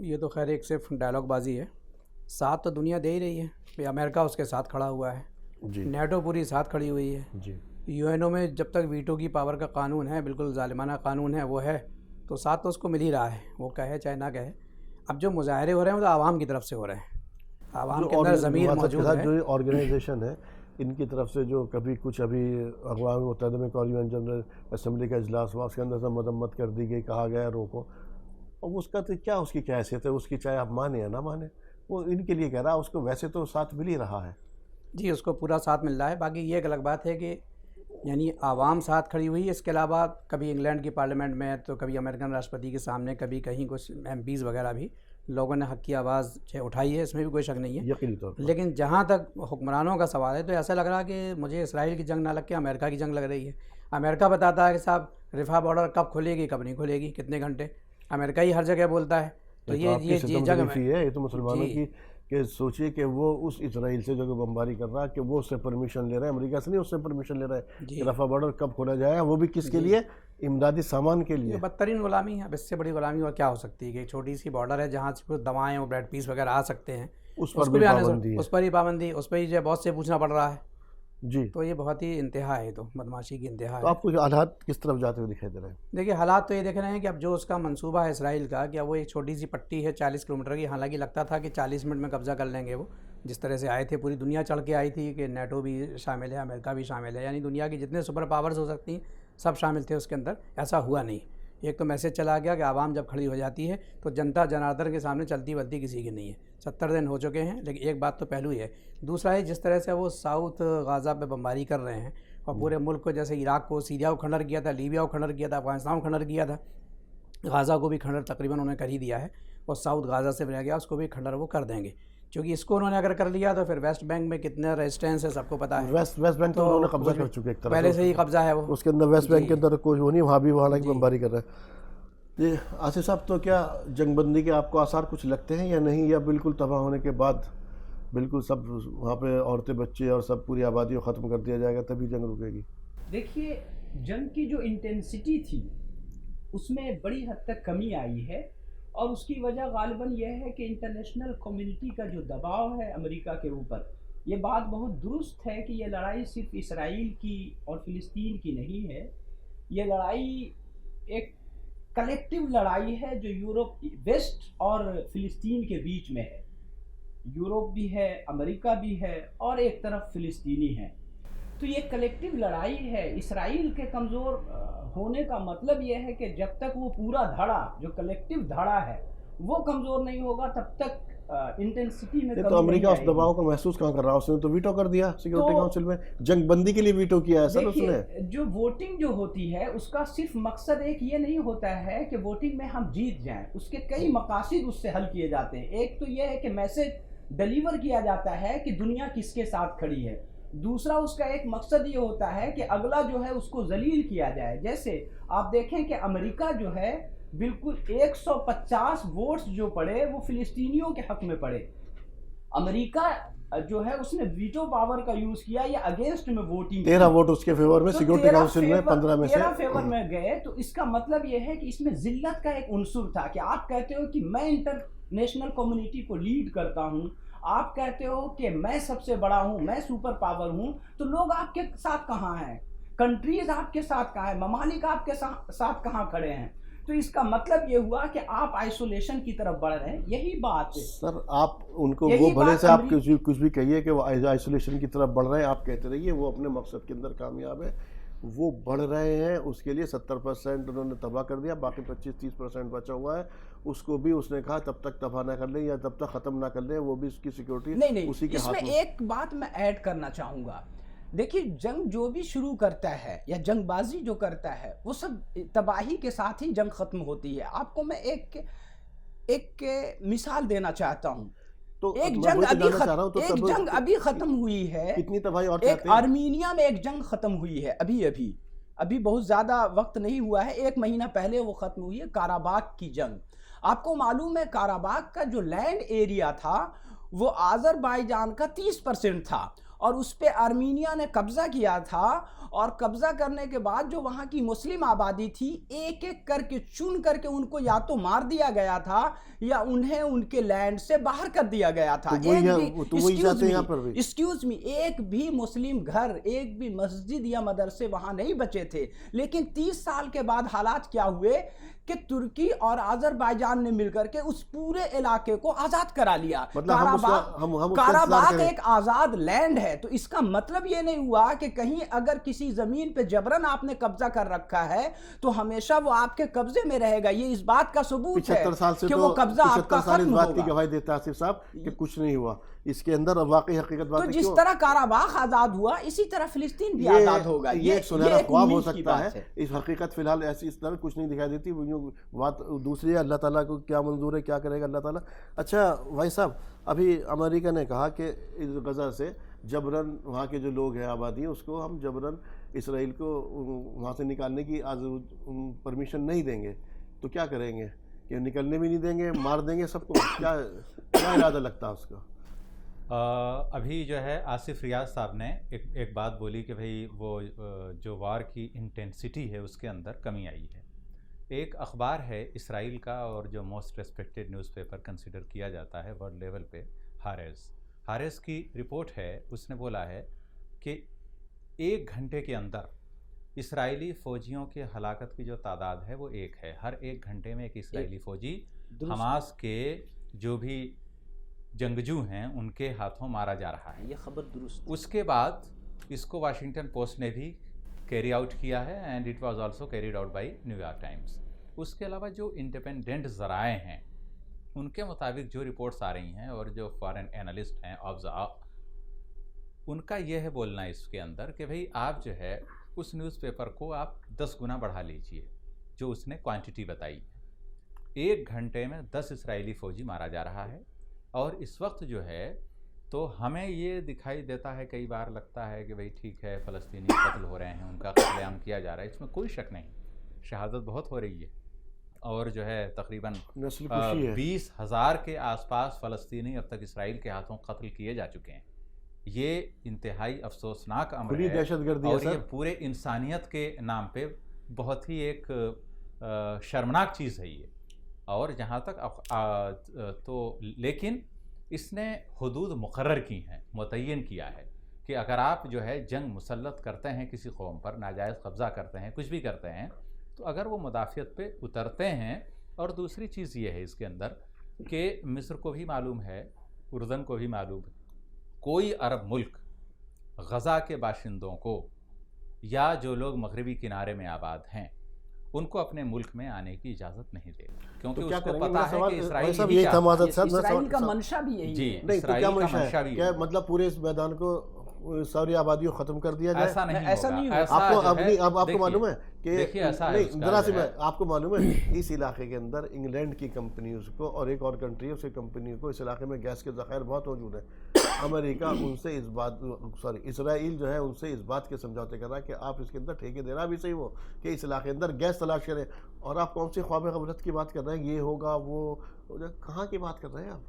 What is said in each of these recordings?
یہ تو خیر ایک صرف ڈائلاگ بازی ہے. ساتھ تو دنیا دے ہی رہی ہے کہ امریکہ اس کے ساتھ کھڑا ہوا ہے, جی نیٹو پوری ساتھ کھڑی ہوئی ہے, جی یو این او میں جب تک ویٹو کی پاور کا قانون ہے, بالکل ظالمانہ قانون ہے, وہ ہے تو ساتھ تو اس کو مل ہی رہا ہے, وہ کہے چاہے نہ کہے. اب جو مظاہرے ہو رہے ہیں وہ تو عوام کی طرف سے ہو رہے ہیں, عوام کے اندر ضمیر موجود ہے. جو آرگنائزیشن ہے ان کی طرف سے جو کبھی کچھ ابھی اقوام متحدہ میں پارلیمنٹ جنرل اسمبلی کا اجلاس ہوا, اس کے اندر سے مذمت کر دی گئی, کہا گیا روکو. اور اس کا تو کیا اس کی کیا حیثیت ہے, اس کی چاہے آپ مانیں یا نہ مانیں, وہ ان کے لیے کہہ رہا ہے, اس کو ویسے تو ساتھ مل ہی رہا ہے. جی اس کو پورا ساتھ مل رہا ہے. باقی یہ ایک الگ بات ہے کہ یعنی عوام ساتھ کھڑی ہوئی ہے. اس کے علاوہ کبھی انگلینڈ کی پارلیمنٹ میں تو کبھی امریکن راشٹرپتی کے سامنے, کبھی کہیں کچھ ایم پیز وغیرہ بھی لوگوں نے حق کی آواز اٹھائی ہے, اس میں بھی کوئی شک نہیں ہے یقینی طور پر. لیکن جہاں تک حکمرانوں کا سوال ہے تو ایسا لگ رہا کہ مجھے اسرائیل کی جنگ نہ لگ کے امریکہ کی جنگ لگ رہی ہے. امریکہ بتاتا ہے کہ صاحب رفح بارڈر کب کھلے گی کب نہیں کھلے گی, کتنے گھنٹے, امریکہ ہی ہر جگہ بولتا ہے. تو یہ جنگ ہے, یہ تو مسلمانوں کی کہ سوچئے کہ وہ اس اسرائیل سے جو بمباری کر رہا ہے کہ وہ اس سے پرمیشن لے رہا ہے, امریکہ سے نہیں, اس سے پرمیشن لے رہا ہے کہ رفح بارڈر کب کھولا جائے, وہ بھی کس کے لیے, امدادی سامان کے لیے. یہ بدترین غلامی ہے. اب اس سے بڑی غلامی اور کیا ہو سکتی ہے کہ ایک چھوٹی سی بارڈر ہے جہاں سے کچھ دوائیں اور بریڈ پیس وغیرہ آ سکتے ہیں, اس پر بھی پابندی ہے, اس پر ہی پابندی, اس پہ ہی جو بہت سے پوچھنا پڑ رہا ہے. جی تو یہ بہت ہی انتہا ہے, تو بدماشی کی انتہا ہے. تو آپ کو حالات کس طرف جاتے ہوئے دکھائی دے رہے ہیں؟ دیکھیے حالات تو یہ دیکھ رہے ہیں کہ اب جو اس کا منصوبہ ہے اسرائیل کا, کیا وہ ایک چھوٹی سی پٹی ہے 40 کلومیٹر کی, حالانکہ لگتا تھا کہ 40 منٹ میں قبضہ کر لیں گے. وہ جس طرح سے آئے تھے, پوری دنیا چڑھ کے آئی تھی کہ نیٹو بھی شامل ہے, امریکہ بھی شامل ہے, یعنی دنیا کی جتنے سپر پاورز ہو سکتی ہیں سب شامل تھے اس کے اندر. ایسا ہوا نہیں. ایک تو میسج چلا گیا کہ عوام جب کھڑی ہو جاتی ہے تو جنتا جناردن کے سامنے چلتی بلتی کسی کی نہیں ہے. 70 دن ہو چکے ہیں, لیکن ایک بات تو پہلو ہی ہے. دوسرا ہے جس طرح سے وہ ساؤتھ غازہ پہ بمباری کر رہے ہیں اور پورے ملک کو, جیسے عراق کو, سیریا کو کھنڈر کیا تھا, لیبیا کو کھنڈر کیا تھا, افغانستان کو کھنڈر کیا تھا, غازہ کو بھی کھنڈر تقریباً انہوں نے کر ہی دیا ہے. اور ساؤتھ غازہ سے رہ گیا اس کو بھی کھنڈر وہ کر دیں گے, کیونکہ اس کو انہوں نے اگر کر لیا تو پھر ویسٹ بینک میں کتنا ریزسٹنس ہے سب کو پتہ ہے. ویسٹ بینک تو انہوں نے قبضہ کر چکے ایک طرح پہلے سے ہی قبضہ ہے وہ, اس کے اندر ویسٹ بینک کے اندر کوئی وہ نہیں, وہاں بھی وہاں کی بمباری کر رہا ہے. جی آصف صاحب, تو کیا جنگ بندی کے آپ کو آثار کچھ لگتے ہیں یا نہیں, یا بالکل تباہ ہونے کے بعد بالکل سب وہاں پہ عورتیں بچے اور سب پوری آبادی کو ختم کر دیا جائے گا تبھی جنگ رکے گی؟ دیکھیے جنگ کی جو انٹینسٹی تھی اس میں بڑی حد تک کمی آئی ہے, اور اس کی وجہ غالباً یہ ہے کہ انٹرنیشنل کمیونٹی کا جو دباؤ ہے امریکہ کے اوپر. یہ بات بہت درست ہے کہ یہ لڑائی صرف اسرائیل کی اور فلسطین کی نہیں ہے, یہ لڑائی ایک کلیکٹیو لڑائی ہے جو یورپ, ویسٹ اور فلسطین کے بیچ میں ہے. یورپ بھی ہے, امریکہ بھی ہے, اور ایک طرف فلسطینی ہے. تو یہ کلیکٹیو لڑائی ہے. اسرائیل کے کمزور ہونے کا مطلب یہ ہے کہ جب تک وہ پورا دھڑا جو کلیکٹیو دھڑا ہے وہ کمزور نہیں ہوگا تب تک انٹینسٹی میں. تو امریکہ اس دباؤ کو محسوس کہاں کر رہا, اس نے تو ویٹو کر دیا سیکورٹی کونسل میں, جنگ بندی کے لیے ویٹو کیا ہے سر اس نے. جو ووٹنگ جو ہوتی ہے اس کا صرف مقصد ایک یہ نہیں ہوتا ہے کہ ووٹنگ میں ہم جیت جائیں, اس کے کئی مقاصد اس سے حل کیے جاتے ہیں. ایک تو یہ ہے کہ میسج ڈیلیور کیا جاتا ہے کہ دنیا کس کے ساتھ کھڑی ہے. دوسرا اس کا ایک مقصد یہ ہوتا ہے کہ اگلا جو ہے اس کو ذلیل کیا جائے. جیسے آپ دیکھیں کہ امریکہ جو ہے بالکل 150 ووٹس جو پڑے وہ فلسطینیوں کے حق میں پڑے. امریکہ جو ہے اس نے ویٹو پاور کا یوز کیا یا اگینسٹ میں ووٹنگ, 13 ووٹ اس کے فیور میں, سیکورٹی کونسل میں 15 میں سے 13 فیور میں گئے. تو اس کا مطلب یہ ہے کہ اس میں ذلت کا ایک عنصر تھا کہ آپ کہتے ہو کہ میں انٹرنیشنل کمیونٹی کو لیڈ کرتا ہوں, آپ کہتے ہو کہ میں سب سے بڑا ہوں, میں سپر پاور ہوں, تو لوگ آپ کے ساتھ کہاں ہیں, کنٹریز آپ کے ساتھ کہاں ہیں, ممالک آپ کے ساتھ کہاں کھڑے ہیں. تو اس کا مطلب یہ ہوا کہ آپ آئسولیشن کی طرف بڑھ رہے ہیں. یہی بات ہے سر, آپ ان کو وہ بھلے سے آپ کچھ بھی کہیے کہ وہ آئسولیشن کی طرف بڑھ رہے ہیں, آپ کہتے رہیے وہ اپنے مقصد کے اندر کامیاب ہے. وہ بڑھ رہے ہیں, اس کے لیے 70% انہوں نے تباہ کر دیا, باقی 25-30% بچا ہوا ہے. اس کو بھی اس نے کہا تب تک تباہ نہ کر لیں یا تب تک ختم نہ کر لیں, وہ بھی اس کی سیکورٹی اسی کے ہاتھ میں. اس میں ایک بات میں ایڈ کرنا چاہوں گا. دیکھیے جنگ جو بھی شروع کرتا ہے یا جنگ بازی جو کرتا ہے وہ سب تباہی کے ساتھ ہی جنگ ختم ہوتی ہے. آپ کو میں ایک مثال دینا چاہتا ہوں. ایک جنگ ابھی ختم ہوئی ہے, کتنی تباہی اور ایک آرمینیا میں ایک جنگ ختم ہوئی ہے ابھی بہت زیادہ وقت نہیں ہوا ہے, 1 مہینہ پہلے وہ ختم ہوئی ہے, کاراباخ کی جنگ. آپ کو معلوم ہے کاراباخ کا جو لینڈ ایریا تھا وہ آذربائیجان کا 30% تھا, اور اس پہ آرمینیا نے قبضہ کیا تھا، اور قبضہ کرنے کے بعد جو وہاں کی مسلم آبادی تھی ایک ایک کر کے چن کر کے ان کو یا تو مار دیا گیا تھا یا انہیں ان کے لینڈ سے باہر کر دیا گیا تھا. ایکسکیوز می، ایک بھی مسلم گھر، ایک بھی مسجد یا مدرسے وہاں نہیں بچے تھے. لیکن 30 سال کے بعد حالات کیا ہوئے کہ ترکی اور آذربائیجان نے مل کر کے اس پورے علاقے کو آزاد کرا لیا. کاراباغ ایک آزاد لینڈ ہے. تو اس کا مطلب یہ نہیں ہوا کہ کہیں اگر کسی زمین پہ جبرن آپ نے قبضہ کر رکھا ہے تو ہمیشہ وہ آپ کے قبضے میں رہے گا. یہ اس بات کا ثبوت ہے کہ وہ قبضہ آپ کا ختم ہوگا. 75 سال سے تو اس بات کی گواہی دیتا ہے آصف صاحب کہ کچھ نہیں ہوا. اس کے اندر واقعی حقیقت بات ہے. تو جس طرح کاراباغ آزاد ہوا اسی طرح فلسطین بھی آزاد ہوگا. یہ ایک سنہرا خواب ہو سکتا ہے. اس حقیقت فی الحال ایسی اس طرح کچھ نہیں دکھائی دیتی. بات دوسری ہے اللہ تعالیٰ کو کیا منظور ہے، کیا کرے گا اللہ تعالیٰ. اچھا بھائی صاحب، ابھی امریکہ نے کہا کہ غزہ سے جبراً وہاں کے جو لوگ ہیں آبادی اس کو ہم جبراً اسرائیل کو وہاں سے نکالنے کی پرمیشن نہیں دیں گے. تو کیا کریں گے کہ نکلنے بھی نہیں دیں گے، مار دیں گے سب کو؟ کیا ارادہ لگتا ہے اس کا؟ ابھی جو ہے آصف ریاض صاحب نے ایک بات بولی کہ بھئی وہ جو وار کی انٹینسٹی ہے اس کے اندر کمی آئی ہے. ایک اخبار ہے اسرائیل کا اور جو most respected news paper consider کیا جاتا ہے ورلڈ لیول پہ، ہاریس کی رپورٹ ہے. اس نے بولا ہے کہ 1 گھنٹے کے اندر اسرائیلی فوجیوں کے ہلاکت کی جو تعداد ہے وہ 1 ہے. ہر 1 گھنٹے میں ایک اسرائیلی فوجی حماس کے جو بھی جنگجو ہیں ان کے ہاتھوں مارا جا رہا ہے. یہ خبر درست. اس کے بعد اس کو واشنگٹن پوسٹ نے بھی کیری آؤٹ کیا ہے and it was also carried out by New York Times. اس کے علاوہ جو انڈیپینڈنٹ ذرائع ہیں ان کے مطابق جو رپورٹس آ رہی ہیں اور جو فارن اینالسٹ ہیں ان کا یہ ہے بولنا اس کے اندر کہ بھئی آپ جو ہے اس نیوز پیپر کو آپ 10 گنا بڑھا لیجئے جو اس نے کوانٹٹی بتائی ہے. 1 گھنٹے میں 10 اسرائیلی فوجی مارا جا رہا ہے. اور اس وقت جو ہے تو ہمیں یہ دکھائی دیتا ہے، کئی بار لگتا ہے کہ بھئی ٹھیک ہے فلسطینی قتل ہو رہے ہیں، ان کا قتل عام کیا جا رہا ہے، اس میں کوئی شک نہیں، شہادت بہت ہو رہی ہے. اور جو ہے تقریباً 20,000 کے آس پاس فلسطینی اب تک اسرائیل کے ہاتھوں قتل کیے جا چکے ہیں. یہ انتہائی افسوسناک امر ہے اور یہ پورے انسانیت کے نام پہ بہت ہی ایک شرمناک چیز ہے یہ. اور جہاں تک تو لیکن اس نے حدود مقرر کی ہیں، متعین کیا ہے کہ اگر آپ جو ہے جنگ مسلط کرتے ہیں کسی قوم پر، ناجائز قبضہ کرتے ہیں، کچھ بھی کرتے ہیں، تو اگر وہ مدافعت پہ اترتے ہیں. اور دوسری چیز یہ ہے اس کے اندر کہ مصر کو بھی معلوم ہے، اردن کو بھی معلوم ہے، کوئی عرب ملک غزہ کے باشندوں کو یا جو لوگ مغربی کنارے میں آباد ہیں ان کو اپنے ملک میں آنے کی اجازت نہیں دے گا، کیونکہ اس کو پتا ہے کہ اسرائیل کا منشا بھی یہی ہے. اسرائیل کا منشا بھی ہے. مطلب پورے اس میدان کو ساری آبادی کو ختم کر دیا جائے. ایسا نہیں ہوگا. آپ کو معلوم ہے کہ ذرا سی میں آپ کو معلوم ہے اس علاقے کے اندر انگلینڈ کی کمپنیز کو اور ایک اور کنٹری اس کمپنی کو اس علاقے میں گیس کے ذخائر بہت موجود ہیں. امریکہ ان سے اس بات اسرائیل جو ہے ان سے اس بات کے سمجھوتے کر رہا ہے کہ آپ اس کے اندر ٹھیکے دینا بھی صحیح ہو کہ اس علاقے اندر گیس تلاش کریں. اور آپ کون سی خواب غفلت کی بات کر رہے ہیں؟ یہ ہوگا وہ کہاں کی بات کر رہے ہیں آپ؟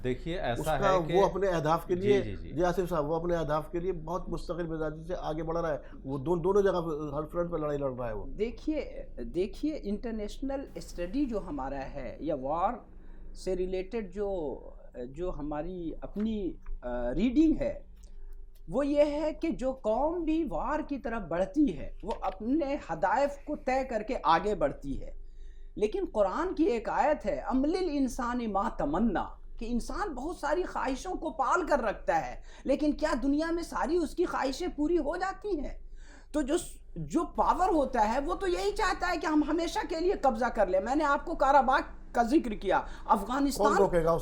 دیکھیے ایسا ہے کہ وہ اپنے اہداف کے لیے جی آصف صاحب وہ اپنے اہداف کے لیے بہت مستقل مزاجی سے آگے بڑھ رہا ہے. وہ دونوں جگہ ہر فرنٹ پہ لڑائی لڑ رہا ہے. وہ دیکھیے انٹرنیشنل اسٹڈی جو ہمارا ہے یا وار سے ریلیٹڈ جو ہماری اپنی ریڈنگ ہے وہ یہ ہے کہ جو قوم بھی وار کی طرف بڑھتی ہے وہ اپنے ہدف کو طے کر کے آگے بڑھتی ہے. لیکن قرآن کی ایک آیت ہے ام للانسان ما تمنا، کہ انسان بہت ساری خواہشوں کو پال کر رکھتا ہے لیکن کیا دنیا میں ساری اس کی خواہشیں پوری ہو جاتی ہیں؟ تو جو پاور ہوتا ہے وہ تو یہی چاہتا ہے کہ ہم ہمیشہ کے لیے قبضہ کر لیں. میں نے آپ کو کاراباغ کا ذکر کیا. افغانستان،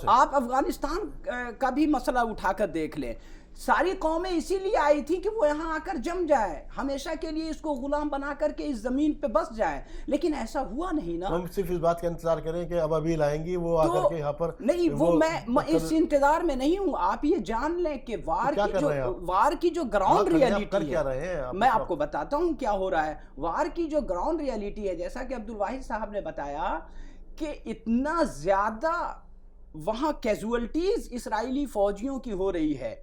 آپ افغانستان کا بھی مسئلہ اٹھا کر دیکھ لیں. ساری قومیں اسی لیے آئی تھی کہ وہ یہاں آ کر جم جائے، ہمیشہ کے لیے اس کو غلام بنا کر کے اس زمین پہ بس جائے. لیکن ایسا ہوا نہیں نا. ہم صرف اس بات کا انتظار کریں کہ اب ابھی لائیں گی وہ آ کر کے یہاں پر. نہیں، وہ میں اس انتظار میں نہیں ہوں. آپ یہ جان لیں کہ وار کی جو گراؤنڈ ریئلٹی ہے، میں آپ کو بتاتا ہوں کیا ہو رہا ہے. وار کی جو گراؤنڈ ریئلٹی ہے، جیسا کہ عبدالواحد صاحب نے بتایا کہ اتنا زیادہ وہاں کیزولٹیز اسرائیلی فوجیوں کی ہو رہی ہے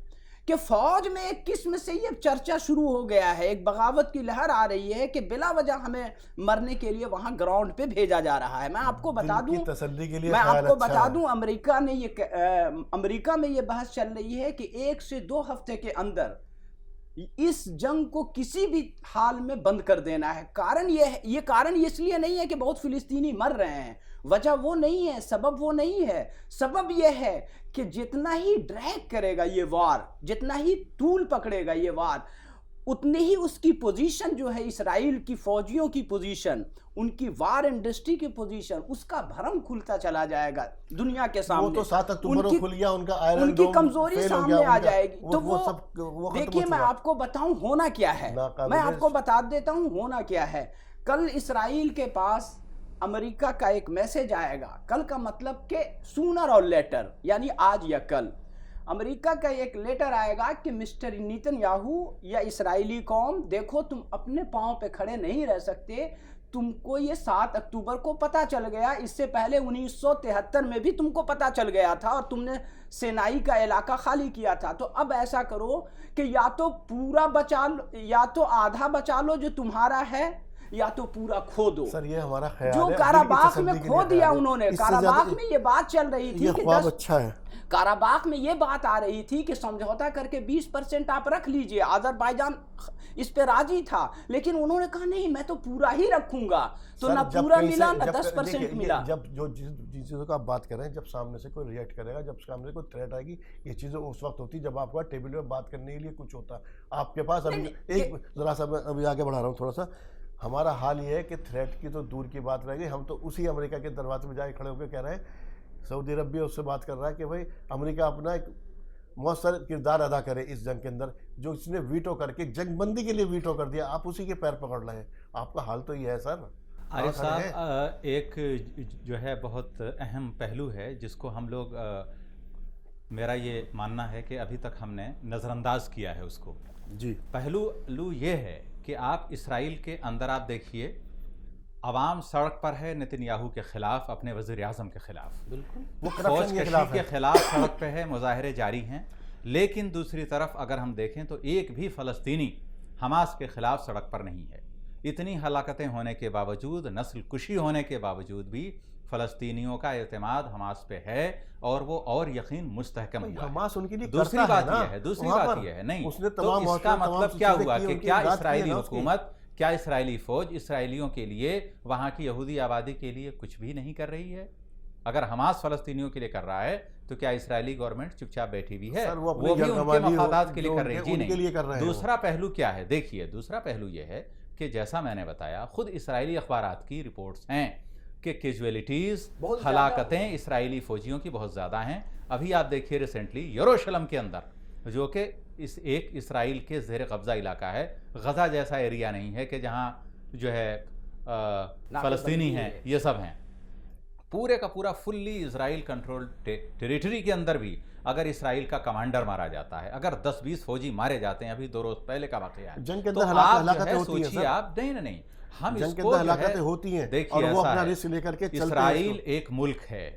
کہ فوج میں ایک قسم سے یہ چرچا شروع ہو گیا ہے, ایک بغاوت کی لہر آ رہی ہے کہ بلا وجہ ہمیں مرنے کے لیے وہاں گراؤنڈ پہ بھیجا جا رہا ہے. میں آپ کو بتا دوں, امریکہ میں یہ بحث چل رہی ہے کہ 1 سے 2 ہفتے کے اندر اس جنگ کو کسی بھی حال میں بند کر دینا ہے. کارن یہ اس لیے نہیں ہے کہ بہت فلسطینی مر رہے ہیں, وجہ وہ نہیں ہے, سبب وہ نہیں ہے. سبب یہ ہے کہ جتنا ہی ڈریگ کرے گا یہ وار, جتنا ہی طول پکڑے گا یہ وار, اتنی ہی اس کی پوزیشن جو ہے, اسرائیل کی فوجیوں کی پوزیشن, ان کی وار انڈسٹری کی پوزیشن, اس کا بھرم کھلتا چلا جائے گا دنیا کے سامنے. وہ تو 7 اکتوبر کو کھل گیا, ان کا آئرن ان کی کمزوری سامنے آ جائے گی. تو وہ دیکھیے, میں آپ کو بتاؤں ہونا کیا ہے, میں آپ کو بتا دیتا ہوں ہونا کیا ہے. کل اسرائیل کے پاس امریکہ کا ایک میسج آئے گا, کل کا مطلب کہ سونر اور لیٹر, یعنی آج یا کل امریکہ کا ایک لیٹر آئے گا کہ مسٹر نیتن یاہو یا اسرائیلی قوم, دیکھو تم اپنے پاؤں پہ کھڑے نہیں رہ سکتے. تم کو یہ 7 اکتوبر کو پتہ چل گیا, اس سے پہلے 1973 میں بھی تم کو پتہ چل گیا تھا اور تم نے سینائی کا علاقہ خالی کیا تھا. تو اب ایسا کرو کہ یا تو پورا بچا لو, یا تو آدھا بچا لو جو تمہارا ہے, یا تو پورا کھو دو. سر یہ ہمارا خیال ہے, جو کاراباخ میں کھو دیا انہوں نے. کاراباخ میں یہ بات چل رہی تھی کہ اچھا ہے, کاراباخ میں یہ بات آ رہی تھی کہ سمجھوتا کر کے 20% آپ رکھ لیجئے. آذربائیجان اس پہ راضی تھا, لیکن انہوں نے کہا نہیں میں تو پورا ہی رکھوں گا. تو نہ پورا ملا نہ 10% ملا. جب جن چیزوں کا آپ بات کر رہے ہیں, جب سامنے سے کوئی ریئیکٹ کرے گا, جب سامنے سے کوئی تھریٹ آئے گی, یہ چیزیں اس وقت ہوتی جب آپ کو ٹیبل پہ بات کرنے کے لیے کچھ ہوتا. آپ کے پاس ابھی ایک ذرا سا میں ابھی آگے بڑھا رہا ہوں تھوڑا سا. ہمارا حال یہ ہے کہ تھریٹ کی تو دور کی بات رہ گئی, ہم تو اسی امریکہ کے دروازے میں جا کے کھڑے ہو کے کہہ رہے ہیں, سعودی عرب بھی اس سے بات کر رہا ہے کہ بھائی امریکہ اپنا ایک مؤثر کردار ادا کرے اس جنگ کے اندر, جو اس نے ویٹو کر کے جنگ بندی کے لیے ویٹو کر دیا, آپ اسی کے پیر پکڑ رہے ہیں. آپ کا حال تو یہ ہے سر. عارف صاحب, ایک جو ہے بہت اہم پہلو ہے جس کو ہم لوگ, میرا یہ ماننا ہے کہ ابھی تک ہم نے نظر انداز کیا ہے اس کو. جی, پہلو یہ ہے کہ آپ اسرائیل کے اندر آپ دیکھیے, عوام سڑک پر ہے نتن یاہو کے خلاف, اپنے وزیر اعظم کے خلاف, بالکل فوج کشی کے خلاف سڑک پہ ہے, مظاہرے جاری ہیں. لیکن دوسری طرف اگر ہم دیکھیں تو ایک بھی فلسطینی حماس کے خلاف سڑک پر نہیں ہے. اتنی ہلاکتیں ہونے کے باوجود, نسل کشی ہونے کے باوجود بھی فلسطینیوں کا اعتماد حماس پہ ہے, اور وہ اور یقین مستحکم ہوا ہے. حماس ان کے لیے دوسری بات یہ ہے نہیں, تو اس کا مطلب کیا ہوا کہ کیا اسرائیلی حکومت, کیا اسرائیلی فوج اسرائیلیوں کے لیے, وہاں کی یہودی آبادی کے لیے کچھ بھی نہیں کر رہی ہے؟ اگر حماس فلسطینیوں کے لیے کر رہا ہے تو کیا اسرائیلی گورنمنٹ چپ چاپ بیٹھی ہوئی ہے؟ وہ بھی ان کے مفادات کے لیے کر رہی ہے. جی نہیں. دوسرا پہلو کیا ہے, دیکھیے دوسرا پہلو یہ ہے کہ جیسا میں نے بتایا, خود اسرائیلی اخبارات کی رپورٹس ہیں کہ کیجویلٹیز, ہلاکتیں اسرائیلی فوجیوں کی بہت زیادہ ہیں. ابھی آپ دیکھیے ریسنٹلی یروشلم کے اندر, جو کہ ایک اسرائیل کے زیر قبضہ علاقہ ہے, غزہ جیسا ایریا نہیں ہے کہ جہاں جو ہے فلسطینی ہیں, یہ سب ہیں, پورے کا پورا فلی اسرائیل کنٹرول ٹیریٹری کے اندر بھی اگر اسرائیل کا کمانڈر مارا جاتا ہے, اگر 10-20 فوجی مارے جاتے ہیں, ابھی 2 روز پہلے کا واقعہ ہے, جنگ کے تو اندر آپ جو ہلاکتیں ہے ہوتی ہیں سوچیے, آپ نہیں ہم جنگ اس کے کو اندر جو ہلاکتیں ہے ہوتی ہیں, دیکھیے اور وہ ایسا اپنا ہے, رسک لے کر کے چلتے ہیں. اسرائیل ایک ملک ہے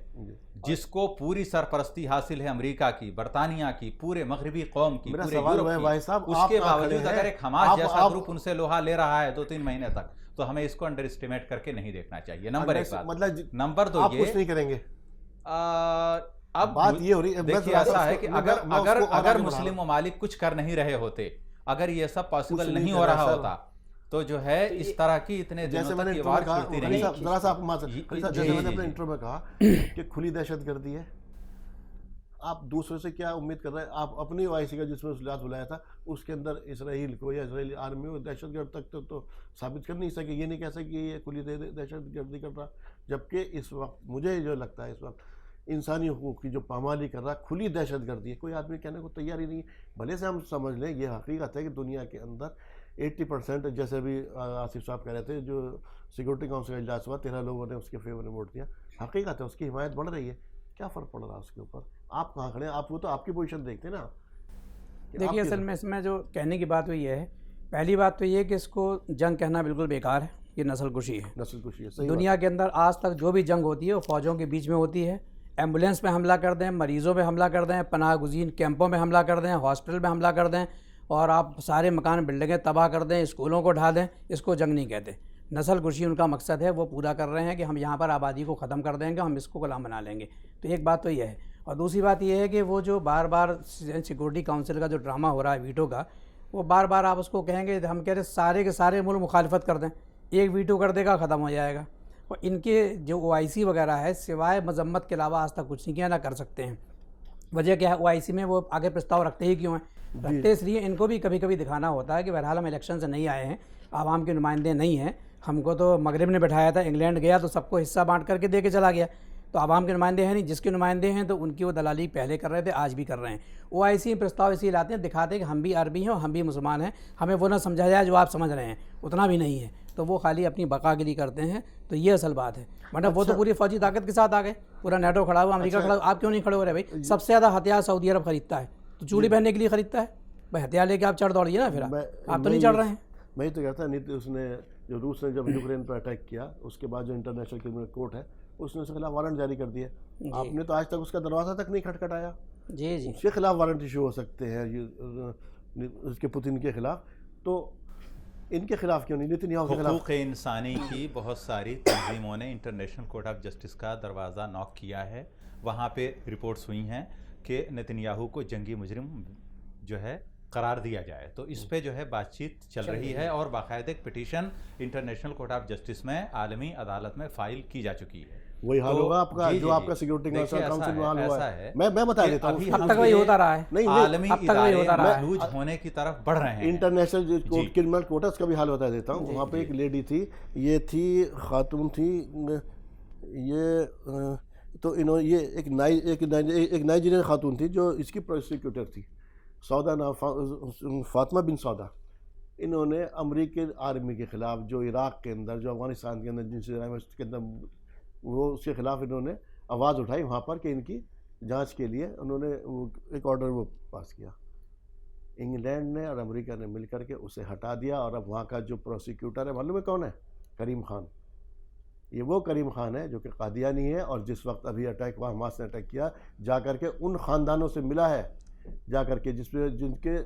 جس کو پوری سرپرستی حاصل ہے امریکہ کی, برطانیہ کی, پورے مغربی قوم کی, پورے یورپ کی. اس کے باوجود اگر ایک حماس جیسا گروپ ان سے لوہا لے رہا ہے 2-3 مہینے تک, تو ہمیں اس کو انڈر اسٹیمیٹ کر کے نہیں دیکھنا چاہیے. نمبر 1 بات. مطلب نمبر 2 آپ کچھ نہیں کریں گے. اب بات یہ ہو رہی ہے, دیکھیے ایسا ہے کہ اگر مسلم ممالک کچھ کر نہیں رہے ہوتے, اگر یہ سب پاسبل نہیں ہو رہا ہوتا, تو جو ہے اس طرح کی اتنے دنوں تک یہ وار چلتی رہی. ذرا سا آپ جیسے میں نے اپنے انٹرو میں کہا کہ کھلی دہشت گردی ہے, آپ دوسرے سے کیا امید کر رہے ہیں؟ آپ اپنی OIC کا جس میں اجلاس بلایا تھا اس کے اندر اسرائیل کو یا اسرائیلی آرمی کو دہشت گرد تک تو ثابت کر نہیں سکے, یہ نہیں کہہ سکے کہ یہ کھلی دہشت گردی کر رہا, جبکہ اس وقت مجھے جو لگتا ہے اس وقت انسانی حقوق کی جو پامالی کر رہا, کھلی دہشت گردی ہے. کوئی آدمی کہنے کو تیار ہی نہیں ہے. بھلے سے ہم سمجھ لیں, یہ حقیقت ہے کہ دنیا کے اندر 80% جیسے بھی آصف صاحب کہہ رہے تھے, جو سیکورٹی کونسل کا اجلاس ہوا 13 لوگوں نے اس کے فیور میں ووٹ دیا, حقیقت ہے اس کی حمایت بڑھ رہی ہے. کیا فرق پڑ رہا ہے اس کے اوپر؟ آپ کہاں کھڑے ہیں؟ آپ وہ تو آپ کی پوزیشن دیکھتے ہیں نا. دیکھیے اصل میں اس میں جو کہنے کی بات وہ یہ ہے, پہلی بات تو یہ کہ اس کو جنگ کہنا بالکل بیکار ہے, یہ نسل کشی ہے. نسل کشی ہے, دنیا کے اندر آج تک جو بھی جنگ ہوتی ہے وہ فوجوں کے بیچ میں ہوتی ہے, ایمبولینس پہ حملہ کر دیں، مریضوں پہ حملہ کر دیں، پناہ گزین کیمپوں میں حملہ کر دیں، ہاسپٹل پہ حملہ کر دیں، اور آپ سارے مکان بلڈنگیں تباہ کر دیں، اسکولوں کو ڈھا دیں، اس کو جنگ نہیں کہتے. نسل کشی ان کا مقصد ہے، وہ پورا کر رہے ہیں کہ ہم یہاں پر آبادی کو ختم کر دیں گے، ہم اس کو غلام بنا لیں گے. تو ایک بات تو یہ ہے. اور دوسری بات یہ ہے کہ وہ جو بار بار سیکورٹی کونسل کا جو ڈرامہ ہو رہا ہے ویٹو کا، وہ بار بار آپ اس کو کہیں گے، ہم کہہ رہے سارے کے سارے ملک مخالفت کر دیں، ایک ویٹو کر دے گا ختم ہو جائے گا. اور ان کے جو OIC وغیرہ ہے سوائے مذمت کے علاوہ آج تک کچھ نہیں کیا، نہ کر سکتے ہیں. وجہ کیا ہے؟ OIC میں وہ آگے پرستاؤ رکھتے ہی کیوں ہیں؟ رکھتے اس لیے ان کو بھی کبھی کبھی دکھانا ہوتا ہے کہ بہرحال ہم الیکشن سے نہیں آئے ہیں، عوام کے نمائندے نہیں ہیں. ہم کو تو مغرب نے بٹھایا تھا، انگلینڈ گیا تو سب کو حصہ بانٹ کر کے دے کے چلا گیا، تو عوام کے نمائندے ہیں نہیں. جس کے نمائندے ہیں تو ان کی وہ دلالی پہلے کر رہے تھے، آج بھی کر رہے ہیں. OIC پرستاؤ اسی لاتے ہیں، دکھاتے ہیں کہ ہم بھی عربی ہیں اور ہم بھی مسلمان ہیں، ہمیں وہ نہ سمجھا جائے جو آپ سمجھ رہے ہیں، اتنا بھی نہیں ہے. تو وہ خالی اپنی بقا کے لیے کرتے ہیں. تو یہ اصل بات ہے. مطلب وہ تو پوری فوجی طاقت کے ساتھ آ گئے، پورا نیٹو کھڑا ہوا، امریکہ کھڑا ہوا. آپ کیوں نہیں کھڑے ہو رہے بھائی؟ سب سے زیادہ ہتھیار سعودی عرب خریدتا ہے، تو چوڑی پہننے کے لیے خریدتا ہے بھائی. ہتھیار لے کے آپ چڑھ دوڑیے نا، پھر آپ تو نہیں چڑھ رہے ہیں. میں تو کہتا نہیں، اس نے جو روس نے جب یوکرین پر اٹیک کیا، اس کے بعد جو انٹرنیشنل کرمنل کورٹ ہے اس نے اس کے خلاف وارنٹ جاری کر دیا. آپ نے تو آج تک اس کا دروازہ تک نہیں کھٹکھٹایا. جی جی، اس کے خلاف وارنٹ ایشو ہو سکتے ہیں اس کے پوتین کے خلاف، تو ان کے خلاف کیوں نہیں؟ نیتنیاہو کے خلاف حقوق انسانی کی بہت ساری تنظیموں نے انٹرنیشنل کورٹ آف جسٹس کا دروازہ نوک کیا ہے. وہاں پہ رپورٹس ہوئی ہیں کہ نیتنیاہو کو جنگی مجرم جو ہے قرار دیا جائے. تو اس پہ جو ہے بات چیت چل رہی ہے، اور باقاعدہ ایک petition international court of justice میں عالمی عدالت میں فائل کی جا چکی ہے. وہی حال ہوگا آپ کا جو آپ کا سیکورٹی کونسل میں حال ہوا ہے. میں بتا دیتا ہوں، اب تک وہی ہوتا رہا ہے. نہیں، عالمی اب تک وہی ہوتا رہا ہے، مفلوج ہونے کی طرف بڑھ رہے ہیں. انٹرنیشنل کرمنل کورٹ اس کا بھی حال بتا دیتا ہوں. وہاں پہ ایک لیڈی تھی، یہ تھی خاتون تھی، یہ تو انہوں یہ ایک نائجیرین خاتون تھی جو اس کی پروسیکیوٹر تھی، سودا نام، فاطمہ بن سودا. انہوں نے امریکی آرمی کے خلاف جو عراق کے اندر، جو افغانستان کے اندر جن سے اس کے اندر وہ اس کے خلاف انہوں نے آواز اٹھائی وہاں پر کہ ان کی جانچ کے لیے انہوں نے ایک آرڈر وہ پاس کیا. انگلینڈ نے اور امریکہ نے مل کر کے اسے ہٹا دیا، اور اب وہاں کا جو پروسیکیوٹر ہے معلوم ہے کون ہے؟ کریم خان. یہ وہ کریم خان ہے جو کہ قادیانی ہے، اور جس وقت ابھی اٹیک ہوا، حماس نے اٹیک کیا، جا کر کے ان خاندانوں سے ملا ہے، جا کر کے جن کے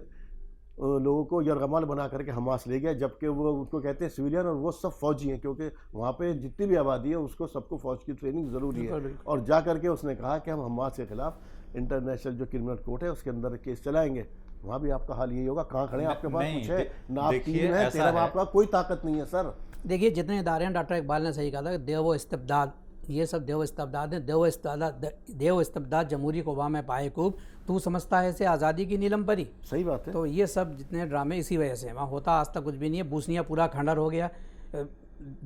لوگوں کو یرغمال بنا کر کے حماس لے گیا، جبکہ وہ ان کو کہتے ہیں سویلین، اور وہ سب فوجی ہیں، کیونکہ وہاں پہ جتنی بھی آبادی ہے اس کو سب کو فوج کی ٹریننگ ضروری ہے. اور جا کر کے اس نے کہا کہ ہم حماس کے خلاف انٹرنیشنل جو کرمنل کورٹ ہے اس کے اندر کیس چلائیں گے. وہاں بھی آپ کا حال یہی ہوگا. کہاں کھڑے ہیں؟ آپ کے پاس کچھ ہے نہ؟ آپ ٹیم ہے، تیرا آپ کا کوئی طاقت نہیں ہے سر. دیکھیے جتنے ادارے ہیں، ڈاکٹر اقبال نے صحیح کہا تھا کہ دیو استبداد، یہ سب دیو استبداد ہیں. دیو استبداد جمہوری قوا میں پائے کوب، تو سمجھتا ہے اسے آزادی کی نیلم پری. صحیح بات ہے. تو یہ سب جتنے ڈرامے اسی وجہ سے وہاں ہوتا آج تک کچھ بھی نہیں ہے. بوسنیا پورا کھنڈر ہو گیا،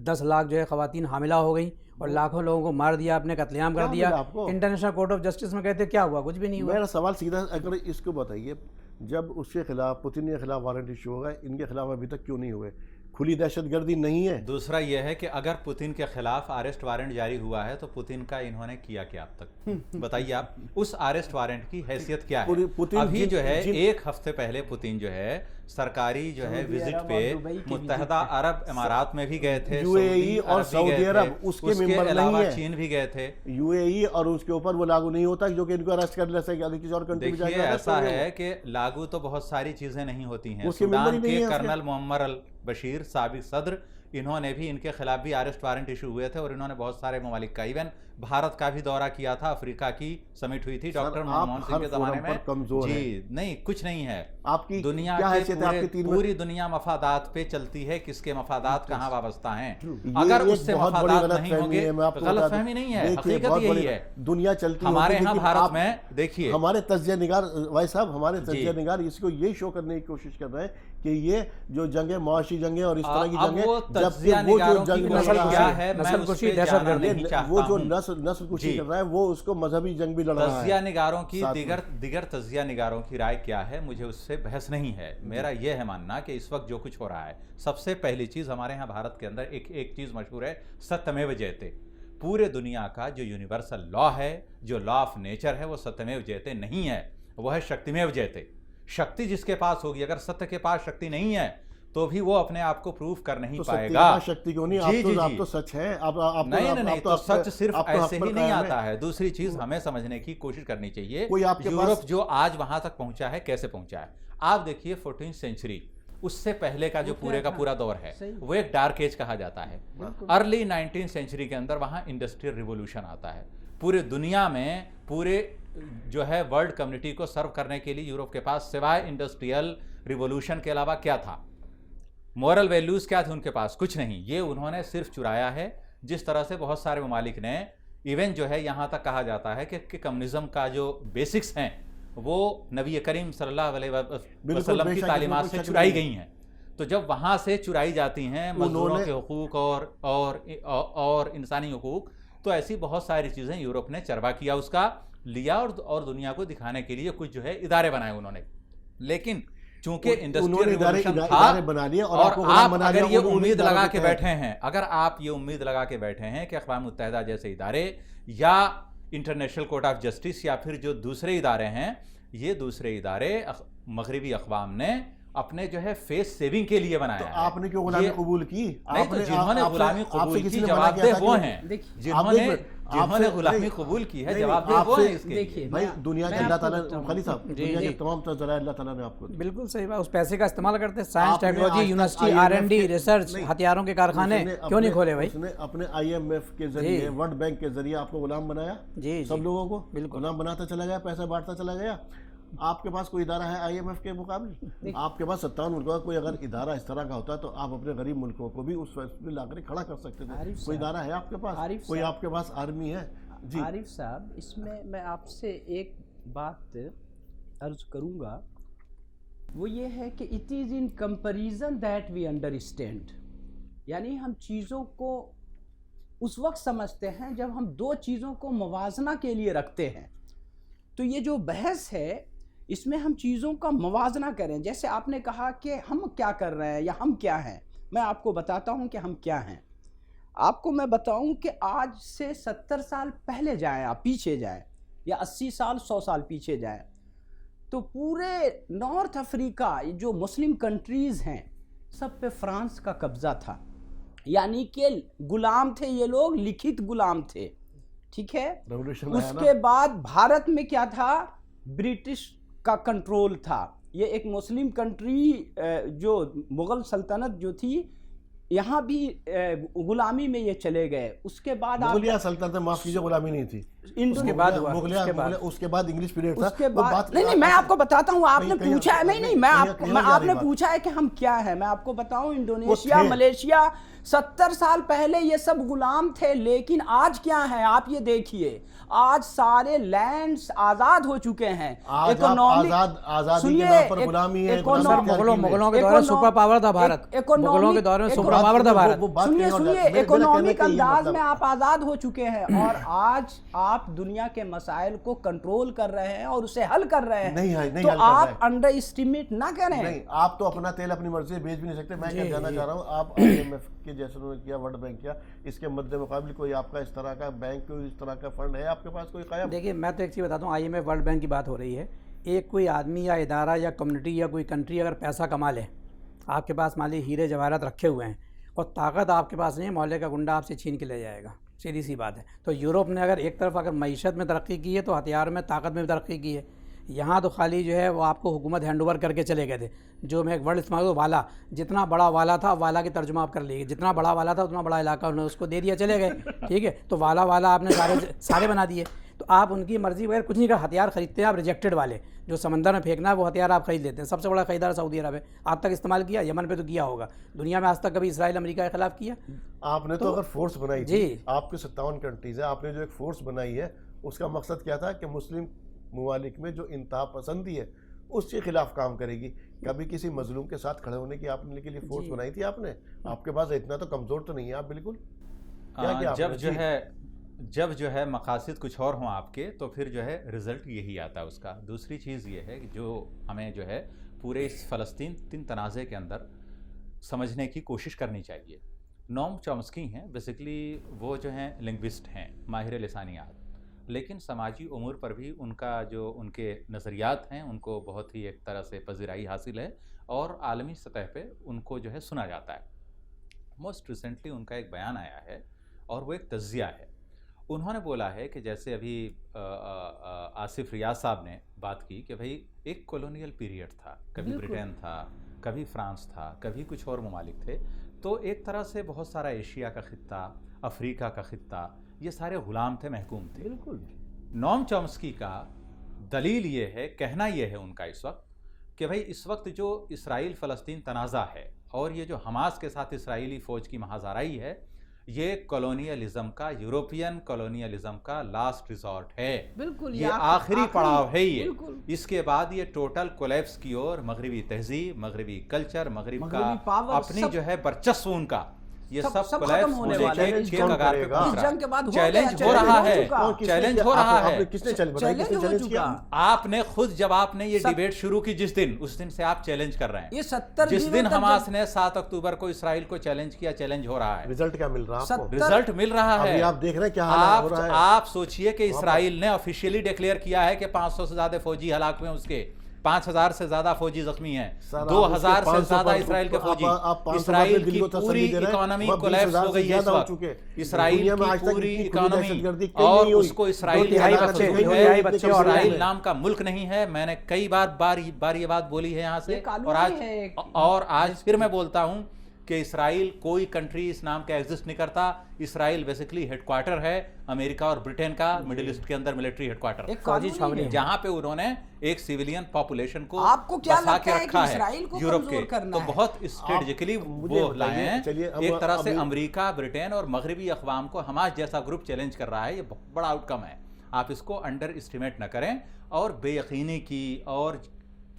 10 لاکھ جو ہے خواتین حاملہ ہو گئیں، اور لاکھوں لوگوں کو مار دیا، اپنے قتل عام کر دیا. انٹرنیشنل کورٹ آف جسٹس میں کہتے کیا ہوا؟ کچھ بھی نہیں ہوا. میرا سوال سیدھا، اگر اس کو بتائیے، جب اس کے خلاف پوتین کے خلاف وارنٹ ایشو ہوگا، ان کے خلاف ابھی تک کیوں نہیں ہوئے؟ کھلی دہشت گردی نہیں ہے. دوسرا یہ ہے کہ اگر پوتین کے خلاف آرسٹ وارنٹ جاری ہوا ہے تو پوتین کا انہوں نے کیا کیا اب تک؟ بتائیے آپ، اس آرسٹ وارنٹ کی حیثیت کیا ہے؟ ابھی جو ہے ایک ہفتے پہلے پوتین جو ہے سرکاری جو ہے وزٹ پہ متحدہ عرب امارات میں بھی گئے تھے، UAE اور سعودی عرب اس کے ممبر نہیں ہیں. چین بھی گئے تھے. UAE اور اس کے اوپر وہ لاگو نہیں ہوتا جو کہ ان کو ارسٹ کر لے سکے. کسی اور کنٹری میں جا کے دیکھیے ایسا ہے کہ لاگو تو بہت ساری چیزیں نہیں ہوتی ہیں. سوڈان کے کرنل معمر البشیر سابق صدر، انہوں نے بھی، ان کے خلاف بھی آرسٹ وارنٹ ایشو ہوئے تھے، اور انہوں نے بہت سارے ممالک کا، ایون بھارت کا بھی دورہ کیا تھا. افریقہ کی سمٹ ہوئی تھی ڈاکٹر منموہن سنگھ کے زمانے میں. جی نہیں، کچھ نہیں ہے. آپ کی دنیا کے پوری دنیا مفادات پہ چلتی ہے. کس کے مفادات کہاں وابستہ ہیں؟ اگر اس سے مفادات نہیں ہوں گے، غلط فہمی نہیں ہے، حقیقت یہی ہے. دنیا چلتی ہمارے ہاں بھارت میں دیکھیے، ہمارے تجزیہ نگار بھائی صاحب، ہمارے تجزیہ نگار اس کو یہ شو کرنے کی کوشش کر رہے ہیں کہ یہ جو جنگیں، معاشی جنگیں اور اس طرح کی جنگیں، جبکہ وہ جو جنگ نسل کشی، دہشت گردی، وہ جو نسل کشی کر رہا ہے، وہ اس کو مذہبی جنگ بھی لڑ رہا ہے. تجزیہ نگاروں کی دیگر تجزیہ نگاروں کی رائے کیا ہے، مجھے اس سے بحث نہیں ہے. میرا یہ ہے ماننا کہ اس وقت جو کچھ ہو رہا ہے، سب سے پہلی چیز ہمارے ہاں بھارت کے اندر ایک چیز مشہور ہے، ستمیو جیتے. پورے دنیا کا جو یونیورسل لا ہے، جو لا آف نیچر ہے، وہ ستمیو جیتے نہیں ہے، وہ ہے شکتیمیو جیتے. شکتی جس کے پاس ہوگی، اگر ستیہ کے پاس شکتی نہیں ہے تو بھی وہ اپنے آپ کو پروف کر نہیں تو پائے ستی گا. کے پاس شکتی کیوں نہیں؟ جی جی آپ جی تو سچ ہے. نہیں تو سچ صرف ایسے ہی نہیں آتا ہے. دوسری چیز ہمیں سمجھنے کی کوشش کرنی چاہیے یورپ جو آج وہاں تک پہنچا ہے کیسے پہنچا ہے. آپ دیکھیے 14 سینچری اس سے پہلے کا جو پورے کا پورا دور ہے وہ ایک ڈارک ایج کہا جاتا ہے. ارلی 19 سینچری کے اندر وہاں انڈسٹریل ریولوشن آتا ہے. پورے دنیا میں پورے جو ہے ورلڈ کمیونٹی کو سرو کرنے کے لیے یورپ کے پاس سوائے انڈسٹریل ریولوشن کے علاوہ کیا تھا؟ مورل ویلیوز کیا تھے ان کے پاس؟ کچھ نہیں. یہ انہوں نے صرف چرایا ہے. جس طرح سے بہت سارے ممالک نے ایون جو ہے یہاں تک کہا جاتا ہے کہ کمیونزم کا جو بیسکس ہیں وہ نبی کریم صلی اللہ علیہ وسلم کی تعلیمات سے چرائی گئی ہیں. تو جب وہاں سے چرائی جاتی ہیں مزدوروں کے حقوق اور انسانی حقوق، تو ایسی بہت ساری چیزیں یورپ نے چروا کیا اس کا لیا اور دنیا کو دکھانے کے لیے کچھ جو ہے ادارے بنائے انہوں نے. لیکن چونکہ انڈسٹریل ریولوشن تھا اور آپ اگر یہ امید لگا کے بیٹھے ہیں، اگر آپ یہ امید لگا کے بیٹھے ہیں کہ اقوام متحدہ جیسے ادارے یا انٹرنیشنل کورٹ آف جسٹس یا پھر جو دوسرے ادارے ہیں، یہ دوسرے ادارے مغربی اقوام نے اپنے جو ہے فیس سیونگ کے لیے بنایا ہے. آپ نے کیوں غلامی قبول کی؟ نہیں تو جنہوں نے غلامی قبول کی جواب دہ وہ ہیں. جنہوں نے غلامی قبول کی ہے جواب دہ وہ ہیں اس کے. بھائی دنیا کے اللہ تعالیٰ خالی صاحب دنیا کے تمام ذرائع اللہ تعالیٰ نے آپ کو بالکل صحیح بات. اس پیسے کا استعمال کرتے ہیں science technology university R&D research ہتھیاروں کے کارخانے کیوں نہیں کھولے بھائی؟ اس نے اپنے IMF کے ذریعے ورلڈ بینک کے ذریعے آپ کو غلام بنایا. جی سب لوگوں کو غلام بناتا چلا گیا، پیسہ بانٹتا چلا گیا. آپ کے پاس کوئی ادارہ ہے IMF کے مقابل؟ آپ کے پاس 57 ملکوں کا کوئی اگر ادارہ اس طرح کا ہوتا ہے تو آپ اپنے غریب ملکوں کو بھی اس فیصلے لا کر کھڑا کر سکتے تھے. کوئی ادارہ ہے آپ کے پاس؟ کوئی آپ کے پاس آرمی ہے؟ جی عارف صاحب، اس میں آپ سے ایک بات عرض کروں گا، وہ یہ ہے کہ it is in comparison that we understand. یعنی ہم چیزوں کو اس وقت سمجھتے ہیں جب ہم دو چیزوں کو موازنہ کے لیے رکھتے ہیں. تو یہ جو بحث ہے اس میں ہم چیزوں کا موازنہ کریں. جیسے آپ نے کہا کہ ہم کیا کر رہے ہیں یا ہم کیا ہیں، میں آپ کو بتاتا ہوں کہ ہم کیا ہیں. آپ کو میں بتاؤں کہ آج سے 70 سال پہلے جائیں، آپ پیچھے جائیں، یا 80 سال 100 سال پیچھے جائیں، تو پورے نارتھ افریقہ جو مسلم کنٹریز ہیں سب پہ فرانس کا قبضہ تھا. یعنی کہ غلام تھے یہ لوگ، لکھت غلام تھے. ٹھیک ہے. اس کے بعد بھارت میں کیا تھا؟ برٹش کا کنٹرول تھا. یہ ایک مسلم کنٹری جو مغل سلطنت جو تھی یہاں بھی غلامی میں یہ چلے گئے. اس کے بعد مغلیہ سلطنت معاف کیجیے غلامی نہیں تھی. اس کے بعد اس کے بعد انگلش پیریڈ تھا. اس کے بعد نہیں میں آپ کو بتاتا ہوں. آپ نے پوچھا ہے نہیں میں آپ نے پوچھا ہے کہ ہم کیا ہیں. میں آپ کو بتاؤں انڈونیشیا ملیشیا 70 سال پہلے یہ سب غلام تھے، لیکن آج کیا ہے آپ یہ دیکھیے. آج سارے لینڈز آزاد ہو چکے ہیں. آزادی کے نام پر غلامی ہے. مغلوں کے دور میں سپر پاور تھا بھارت. مغلوں کے دور میں سپر پاور تھا بھارت. سنیے اکنامک انداز میں آپ آزاد ہو چکے ہیں اور آج آپ دنیا کے مسائل کو کنٹرول کر رہے ہیں اور اسے حل کر رہے ہیں. تو آپ انڈر اسٹیمیٹ نہ کریں. نہیں، آپ تو اپنا تیل اپنی مرضی سے بیچ بھی نہیں سکتے. میں کیا جانا چاہ رہا ہوں، آپ IMF کے جیسے انہوں نے کیا، ورلڈ بینک کیا، اس کے مد مقابل کوئی آپ کا اس طرح کا بینک، کوئی اس طرح کا فنڈ ہے آپ کے پاس کوئی قائم؟ دیکھیے میں تو ایک چیز بتاتا ہوں، IMF ورلڈ بینک کی بات ہو رہی ہے. ایک کوئی آدمی یا ادارہ یا کمیونٹی یا کوئی کنٹری اگر پیسہ کما لے، آپ کے پاس مالی ہیرے جواہرات رکھے ہوئے ہیں اور طاقت آپ کے پاس نہیں، محلے کا گنڈا آپ سے چھین کے لے جائے گا. سیدھی سی بات ہے. تو یورپ نے اگر ایک طرف اگر معیشت میں ترقی کی ہے تو ہتھیار میں طاقت میں بھی ترقی کی ہے. یہاں تو خالی جو ہے وہ آپ کو حکومت ہینڈ اوور کر کے چلے گئے تھے. جو میں ایک ورڈ استعمال کروں، والا، جتنا بڑا والا تھا والا کی ترجمہ آپ کر لیجیے. جتنا بڑا والا تھا اتنا بڑا علاقہ انہوں نے اس کو دے دیا، چلے گئے. ٹھیک ہے. تو والا آپ نے سارے بنا دیے. تو آپ ان کی مرضی بغیر کچھ نہیں کر ہتھیار خریدتے ہیں. آپ ریجیکٹڈ والے جو سمندر میں پھینکنا ہے وہ ہتھیار آپ خرید لیتے ہیں. سب سے بڑا خریدار سعودی عرب ہے. آج تک استعمال کیا؟ یمن پہ تو کیا ہوگا. دنیا میں آج تک کبھی اسرائیل امریکہ کے خلاف کیا؟ آپ نے تو اگر فورس بنائی تھی، آپ کے 57 کنٹریز ہے، آپ نے جو ایک فورس بنائی ہے اس کا مقصد کیا تھا کہ مسلم ممالک میں جو انتہا پسندی ہے اس کے خلاف کام کرے گی. کبھی کسی مظلوم کے ساتھ کھڑے ہونے کی آپ نے کے لیے فورس بنائی تھی آپ نے؟ آپ کے پاس اتنا تو کمزور تو نہیں ہے آپ بالکل. جب جو ہے مقاصد کچھ اور ہوں آپ کے، تو پھر جو ہے رزلٹ یہی آتا ہے اس کا. دوسری چیز یہ ہے کہ جو ہمیں جو ہے پورے اس فلسطین تنازع کے اندر سمجھنے کی کوشش کرنی چاہیے. نوم چومسکی ہیں بیسیکلی، وہ جو ہیں لنگوسٹ ہیں، ماہر لسانیات. لیکن سماجی امور پر بھی ان کا جو ان کے نظریات ہیں ان کو بہت ہی ایک طرح سے پذیرائی حاصل ہے اور عالمی سطح پہ ان کو جو ہے سنا جاتا ہے. موسٹ ریسنٹلی ان کا ایک بیان آیا ہے اور وہ ایک تجزیہ ہے. انہوں نے بولا ہے کہ جیسے ابھی آصف ریاض صاحب نے بات کی کہ بھئی ایک کولونیل پیریڈ تھا, کبھی برٹین تھا, کبھی فرانس تھا, کبھی کچھ اور ممالک تھے, تو ایک طرح سے بہت سارا ایشیا کا خطہ, افریقہ کا خطہ, یہ سارے غلام تھے, محکوم تھے. بالکل. نوم چومسکی کا دلیل یہ ہے, کہنا یہ ہے ان کا اس وقت کہ بھئی اس وقت جو اسرائیل فلسطین تنازع ہے اور یہ جو حماس کے ساتھ اسرائیلی فوج کی محاذرائی ہے, یہ کولونیلزم کا, یوروپین کولونیلزم کا لاسٹ ریزورٹ ہے. بالکل, یہ آخری پڑاؤ ہے. یہ بالکل. اس کے بعد یہ ٹوٹل کولیپس کی اور مغربی تہذیب, مغربی کلچر, مغرب کا اپنی جو ہے برچسپ ان کا, یہ سب کولیپس ہونے والے ہیں. جنگ کے بعد چیلنج ہو رہا ہے, چیلنج ہو رہا ہے. کس نے چیلنج کیا؟ آپ نے خود, جب آپ نے یہ ڈیبیٹ شروع کی جس دن, اس دن سے آپ چیلنج کر رہے ہیں. یہ 70 جس دن حماس نے 7 اکتوبر کو اسرائیل کو چیلنج کیا, چیلنج ہو رہا ہے. رزلٹ کیا مل رہا ہے؟ رزلٹ مل رہا ہے. آپ دیکھ رہے ہیں کیا حال ہو رہا ہے. آپ سوچئے کہ اسرائیل نے آفیشیلی ڈکلیئر کیا ہے کہ 500 سے زیادہ فوجی ہلاک ہوئے, اس کے 5000 سے زیادہ فوجی زخمی ہیں, 2000 سے زیادہ اسرائیل کے فوجی. اسرائیل کی پوری اکانومی کولیپس ہو گئی ہے اس وقت. اسرائیل کی پوری اکانومی, اور اس کو اسرائیل اسرائیل نام کا ملک نہیں ہے. میں نے کئی بار یہ بات بولی ہے یہاں سے, اور آج پھر میں بولتا ہوں کہ اسرائیل کوئی کنٹری اس نام کا ایگزسٹ نہیں کرتا. اسرائیل بیسیکلی ہیڈ کوارٹر ہے امریکہ اور برٹین کا, مڈل ایسٹ کے اندر ملٹری ہیڈ کوارٹر, جہاں پہ انہوں نے ایک سیویلین پاپولیشن کو بسا کے رکھا ہے یورپ کے. تو بہت اسٹریٹجیکلی وہ لائے ہیں. ایک طرح سے امریکہ, برٹین اور مغربی اقوام کو حماس جیسا گروپ چیلنج کر رہا ہے. یہ بہت بڑا آؤٹ کم ہے. آپ اس کو انڈر اسٹیمیٹ نہ کریں, اور بے یقینی کی اور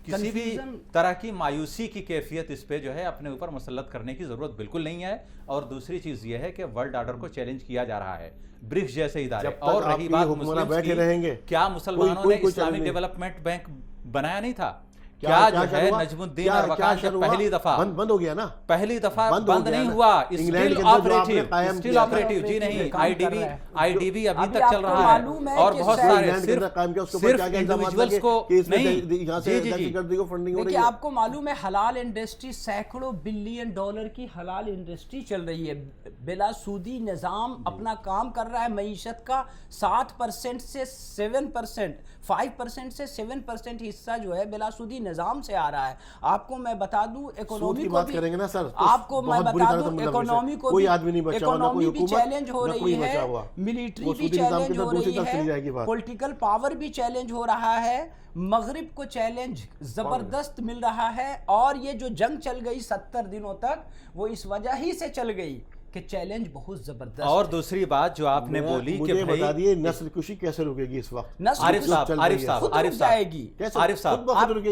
کسی بھی طرح کی مایوسی کی کیفیت اس پہ جو ہے اپنے اوپر مسلط کرنے کی ضرورت بالکل نہیں ہے. اور دوسری چیز یہ ہے کہ ورلڈ آرڈر کو چیلنج کیا جا رہا ہے, برکس جیسے ادارے. اور رہی بات مسلمز کی, کیا مسلمانوں نے اسلامک ڈیولپمنٹ بینک بنایا نہیں تھا؟ کیا جو ہے نجم الدین اربکان جب پہلی دفعہ بند ہو گیا نا, پہلی دفعہ بند نہیں ہوا, اسٹل آپریٹیو. جی نہیں, آئی ڈی بی ابھی تک چل رہا ہے, اور بہت سارے صرف انڈیویجولز کو نہیں. دیکھیں آپ کو معلوم ہے حلال انڈسٹری سینکڑوں بلین ڈالر کی حلال انڈسٹری چل رہی ہے. بلا سودی نظام اپنا کام کر رہا ہے. معیشت کا 7% سے 7%, 5% سے 7% حصہ جو ہے بلا سودی نظام سے آ رہا ہے. آپ کو میں بتا دوں اکانومی کو بھی, آپ کو میں بتا دوں اکانومی کو بھی, اکانومی بھی چیلنج ہو رہی ہے, ملٹری بھی چیلنج ہو رہی ہے, پولیٹیکل پاور بھی چیلنج ہو رہا ہے, مغرب کو چیلنج زبردست مل رہا ہے. اور یہ جو جنگ چل گئی 70 دنوں تک, وہ اس وجہ ہی سے چل گئی کہ چیلنج بہت زبردست. اور دوسری بات جو آپ نے بولی کہ مجھے بتا دیئے نسل کشی کیسے رکے گی اس وقت؟ عارف صاحب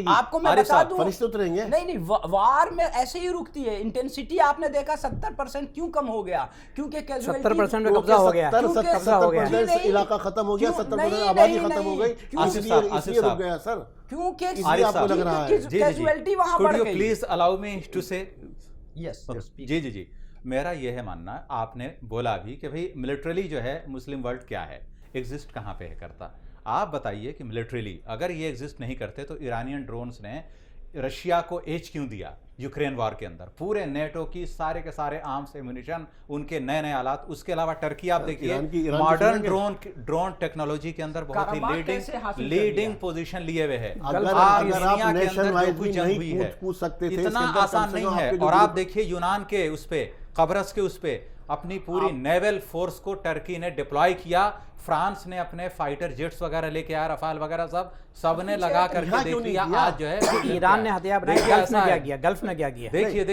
آپ کو میں بتا دوں, فرشتے اتریں گے. نہیں وار میں ایسے ہی رکتی ہے. انٹینسٹی آپ نے دیکھا 70% کیوں کم ہو گیا؟ کیونکہ 70% میں قبضہ ہو گیا, 70% علاقہ ختم ہو گیا, 70% آبادی ختم ہو گئی. آصف صاحب گیا سر, کیونکہ کیجویلٹی وہاں بڑھ گئی. پلیز الاؤ می ٹو سے. جی میرا یہ ہے ماننا, آپ نے بولا بھی کہ بھئی ملٹریلی جو ہے مسلم ورلڈ کیا ہے, ایگزسٹ کہاں پہ ہے کرتا. آپ بتائیے کہ ملٹریلی اگر یہ ایگزسٹ نہیں کرتے تو ایرانین ڈرونز نے رشیا کو ایج کیوں دیا یوکرین وار کے اندر؟ پورے نیٹو کی سارے کے سارے آرمز ایمونیشن, ان کے نئے نئے آلات. اس کے علاوہ ٹرکی آپ دیکھیے ماڈرن ڈرون ٹیکنالوجی کے اندر بہت ہی لیڈنگ پوزیشن لیے ہوئے ہے. دنیا کے اندر جو کچھ جنگ ہوئی ہے اتنا آسان نہیں ہے. اور آپ دیکھیے یونان کے اس پہ, قبرص کے اس پہ اپنی پوری نیول فورس کو ٹرکی نے ڈپلائی کیا. فرانس نے اپنے فائٹر جیٹس وغیرہ لے کے آیا, رفال وغیرہ سب نے لگا کر کے دیکھ لیا. آج جو ہے ایران نے ہتھیار بنائے, گلف نے کیا کیا, دیکھیے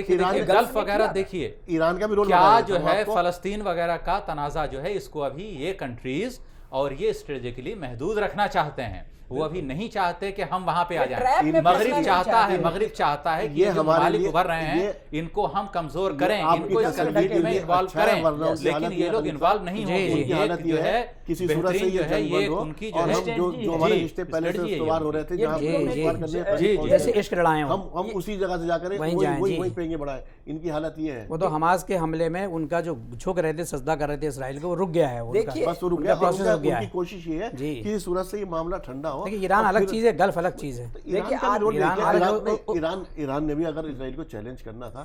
گلف وغیرہ دیکھیے, ایران کا بھی رول کیا جو ہے فلسطین وغیرہ کا تنازع جو ہے اس کو ابھی یہ کنٹریز اور یہ اسٹریٹجیکلی محدود رکھنا چاہتے ہیں. وہ ابھی نہیں چاہتے کہ ہم وہاں پہ آ جائیں. مغرب چاہتا ہے کہ یہ جو ممالک ابھر رہے ہیں ان کو ہم کمزور کریں, ان کو اس کنفلکٹ میں انوالو کریں, لیکن یہ لوگ انوالو نہیں ہوں گے. یہ جو ہے کسی صورت سے جو ہے یہ ان کی جو ہے جو ہمارے رشتے پہلے سے استوار ہو رہے تھے, جہاں جیسے عشق لڑائے ہوں, ہم اسی جگہ سے جا کر وہیں پہ گے بڑھائے. ان کی حالت یہ ہے. وہ تو حماس کے حملے میں ان کا جو جھک رہے تھے, سجدہ کر رہے تھے اسرائیل کو, وہ رک گیا ہے. دیکھیے بس رک گیا, رک گیا ان کی ہے. کوشش یہ ہے جی. کہ اس صورت سے یہ معاملہ ٹھنڈا ہو. دیکھیے ایران الگ چیز ہے, گلف الگ چیز ہے. ایران نے بھی اگر اسرائیل کو چیلنج کرنا تھا,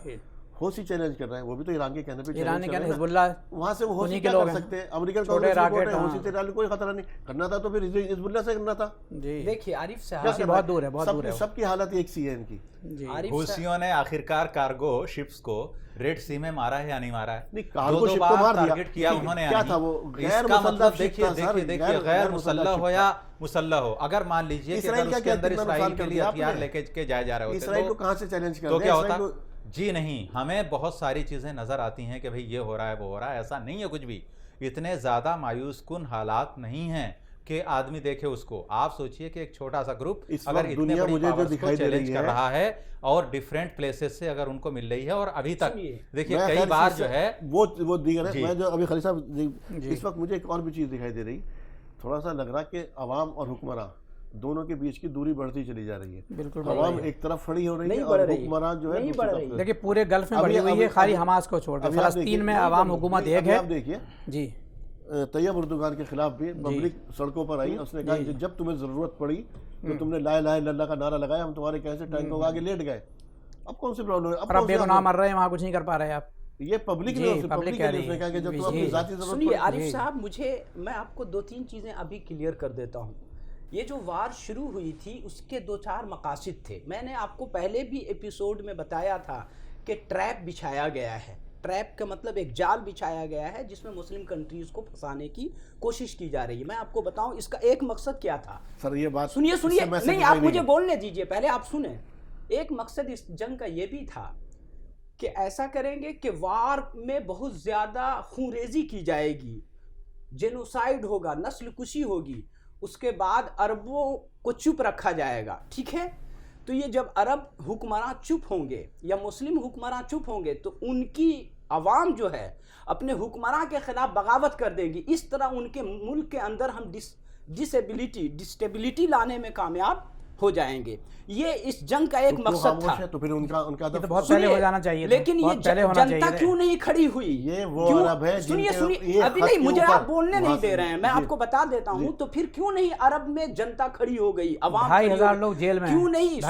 حوثی چیلنج کر رہے ہیں, وہ بھی تو ایران کے کہنے پہ ایران نے چیلنج کہنا کر رہے ہیں. حزب اللہ وہاں سے وہ حوثی انہی کے کیا لوگ کر ہیں. سکتے ہیں؟ امریکن چھوٹے کانگریس راکٹ, رپورٹ ہے, حوثی سے ایران کو کوئی خطرہ نہیں. کرنا تھا تو پھر حزب اللہ سے کرنا تھا. جی دیکھیے عارف صاحب, جیسے بہت دور ہے, بہت دور ہے. سب کی حالت ایک سی ہے ان کی. جی حوثیوں نے آخرکار کارگو شپس کو ریڈ سی میں مارا ہے یا نہیں مارا ہے؟ نہیں, کارگو شپ کو مار دیا. ٹارگٹ کیا انہوں نے. کیا تھا وہ؟ اس کا مطلب دیکھیے غیر مسلح ہو یا مسلح ہو, اگر مان لیجئے کہ اگر اس کے اندر اسرائیل کے لیے ہتھیار لے کے جائے جا رہے ہوتے اسرائیل کو کہاں سے چیلنج کر تو رہے کیا ہیں؟ ہوتا؟ جی نہیں, ہمیں بہت ساری چیزیں نظر آتی ہیں کہ بھئی یہ ہو رہا ہے, وہ ہو رہا ہے. ایسا نہیں ہے کچھ بھی. اتنے زیادہ مایوس کن حالات نہیں ہیں کہ آدمی دیکھے اس کو. آپ سوچئے کہ ایک چھوٹا سا گروپ اگر اتنے بڑی پاورز کو چیلنج کر رہا ہے اور ڈیفرنٹ پلیسز سے اگر ان کو مل رہی ہے, اور ابھی تک دیکھیے کئی بار جو ہے وہ دیگر ہے. میں جو ابھی خلیل صاحب اس وقت مجھے ایک اور بھی چیز دکھائی دے رہی, تھوڑا سا لگ رہا کہ عوام اور حکمراں دونوں کے بیچ کی دوری بڑھتی چلی جا رہی ہے. بالکل عوام ایک طرف کھڑی ہو رہی ہے اور حکمراں جو ہے دوسری طرف. دیکھیے پورے گلف میں بڑھی ہوئی ہے, خالی حماس کو چھوڑ کر. فلسطین میں عوام حکومت ایک ہے. آپ دیکھیے جی طیب اردوغان کے خلاف بھی پبلک سڑکوں پر آئی. اس نے کہا کہ جب تمہیں ضرورت پڑی تو تم نے لا الہ الا اللہ کا نعرہ لگایا, ہم تمہارے کیسے ٹینکوں کے آگے لیٹ گئے. اب کون سی پرابلم ہے؟ اب بے گناہ مر رہے ہیں, وہاں کچھ نہیں کر پا رہے آپ. یہ پبلک نے کہا کہ جب تم اپنی ذاتی ضرورت. سنیے عارف صاحب, میں آپ کو 2-3 چیزیں ابھی کلیئر کر دیتا ہوں. یہ جو وار شروع ہوئی تھی اس کے 2-4 مقاصد تھے. میں نے آپ کو پہلے بھی ایپیسوڈ میں بتایا تھا کہ ٹریپ بچھایا گیا ہے. ٹریپ کا مطلب ایک جال بچھایا گیا ہے جس میں مسلم کنٹریز کو پھنسانے کی کوشش کی جا رہی ہے. میں آپ کو بتاؤں اس کا ایک مقصد کیا تھا. سر یہ بات سنیے, نہیں آپ مجھے بولنے دیجئے, پہلے آپ سنیں. ایک مقصد اس جنگ کا یہ بھی تھا کہ ایسا کریں گے کہ وار میں بہت زیادہ خونریزی کی جائے گی, جینوسائیڈ ہوگا, نسل کشی ہوگی, اس کے بعد عربوں کو چپ رکھا جائے گا. ٹھیک ہے, تو یہ جب عرب حکمراں چپ ہوں گے یا مسلم حکمراں چپ ہوں گے تو ان کی عوام جو ہے اپنے حکمراں کے خلاف بغاوت کر دے گی. اس طرح ان کے ملک کے اندر ہم ڈسٹیبلٹی لانے میں کامیاب ہو جائیں گے. یہ اس جنگ کا ایک مقصد تھا. تو پھر ان کا بہت پہلے ہو جانا چاہیے, لیکن یہ جنتا کیوں نہیں کھڑی ہوئی؟ یہ وہ عرب ہے سنیے, ابھی نہیں, مجھے آپ بولنے نہیں دے رہے ہیں, میں آپ کو بتا دیتا ہوں. تو پھر کیوں نہیں عرب میں جنتا کھڑی ہو گئی, عوام 2,500 لوگ جیل میں, کیوں نہیں؟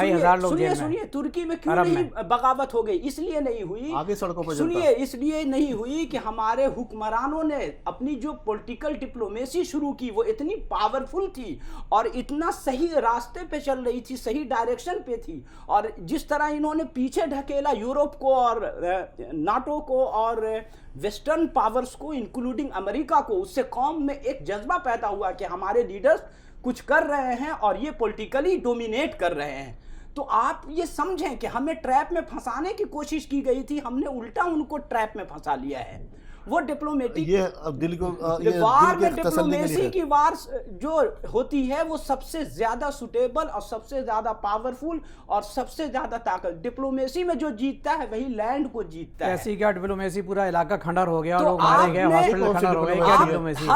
سنیے, ترکی میں کیوں نہیں بغاوت ہو گئی؟ اس لیے نہیں ہوئی, آگے سڑکوں پر سنیے, اس لیے نہیں ہوئی کہ ہمارے حکمرانوں نے اپنی جو پولیٹیکل ڈپلومیسی شروع کی وہ اتنی پاورفل تھی اور اتنا صحیح راستے پہ چل رہی تھی, صحیح ڈائریکشن پہ تھی. اور جس طرح انہوں نے پیچھے ڈھکیلا یورپ کو اور ناٹو کو اور ویسٹرن پاورز کو انکلوڈنگ امریکہ کو, اس سے قوم میں ایک جذبہ پیدا ہوا کہ ہمارے لیڈرز کچھ کر رہے ہیں اور یہ پولیٹیکلی ڈومینیٹ کر رہے ہیں. تو آپ یہ سمجھیں کہ ہمیں ٹریپ میں پھنسانے کی کوشش کی گئی تھی, ہم نے الٹا ان کو ٹریپ میں پھنسا لیا ہے. وہ ڈپلومیٹک دل کو وار میں ڈپلومیسی کی وار جو ہوتی ہے وہ سب سے زیادہ سوٹیبل اور سب سے زیادہ پاورفل اور سب سے زیادہ طاقت, ڈپلومیسی میں جو جیتتا ہے وہی لینڈ کو جیتتا ہے. ایسی کیا ڈپلومیسی, پورا علاقہ کھنڈر ہو گیا, لوگ مارے گئے, ہاسپٹل کھنڈر ہو گئے, کیا ڈپلومیسی؟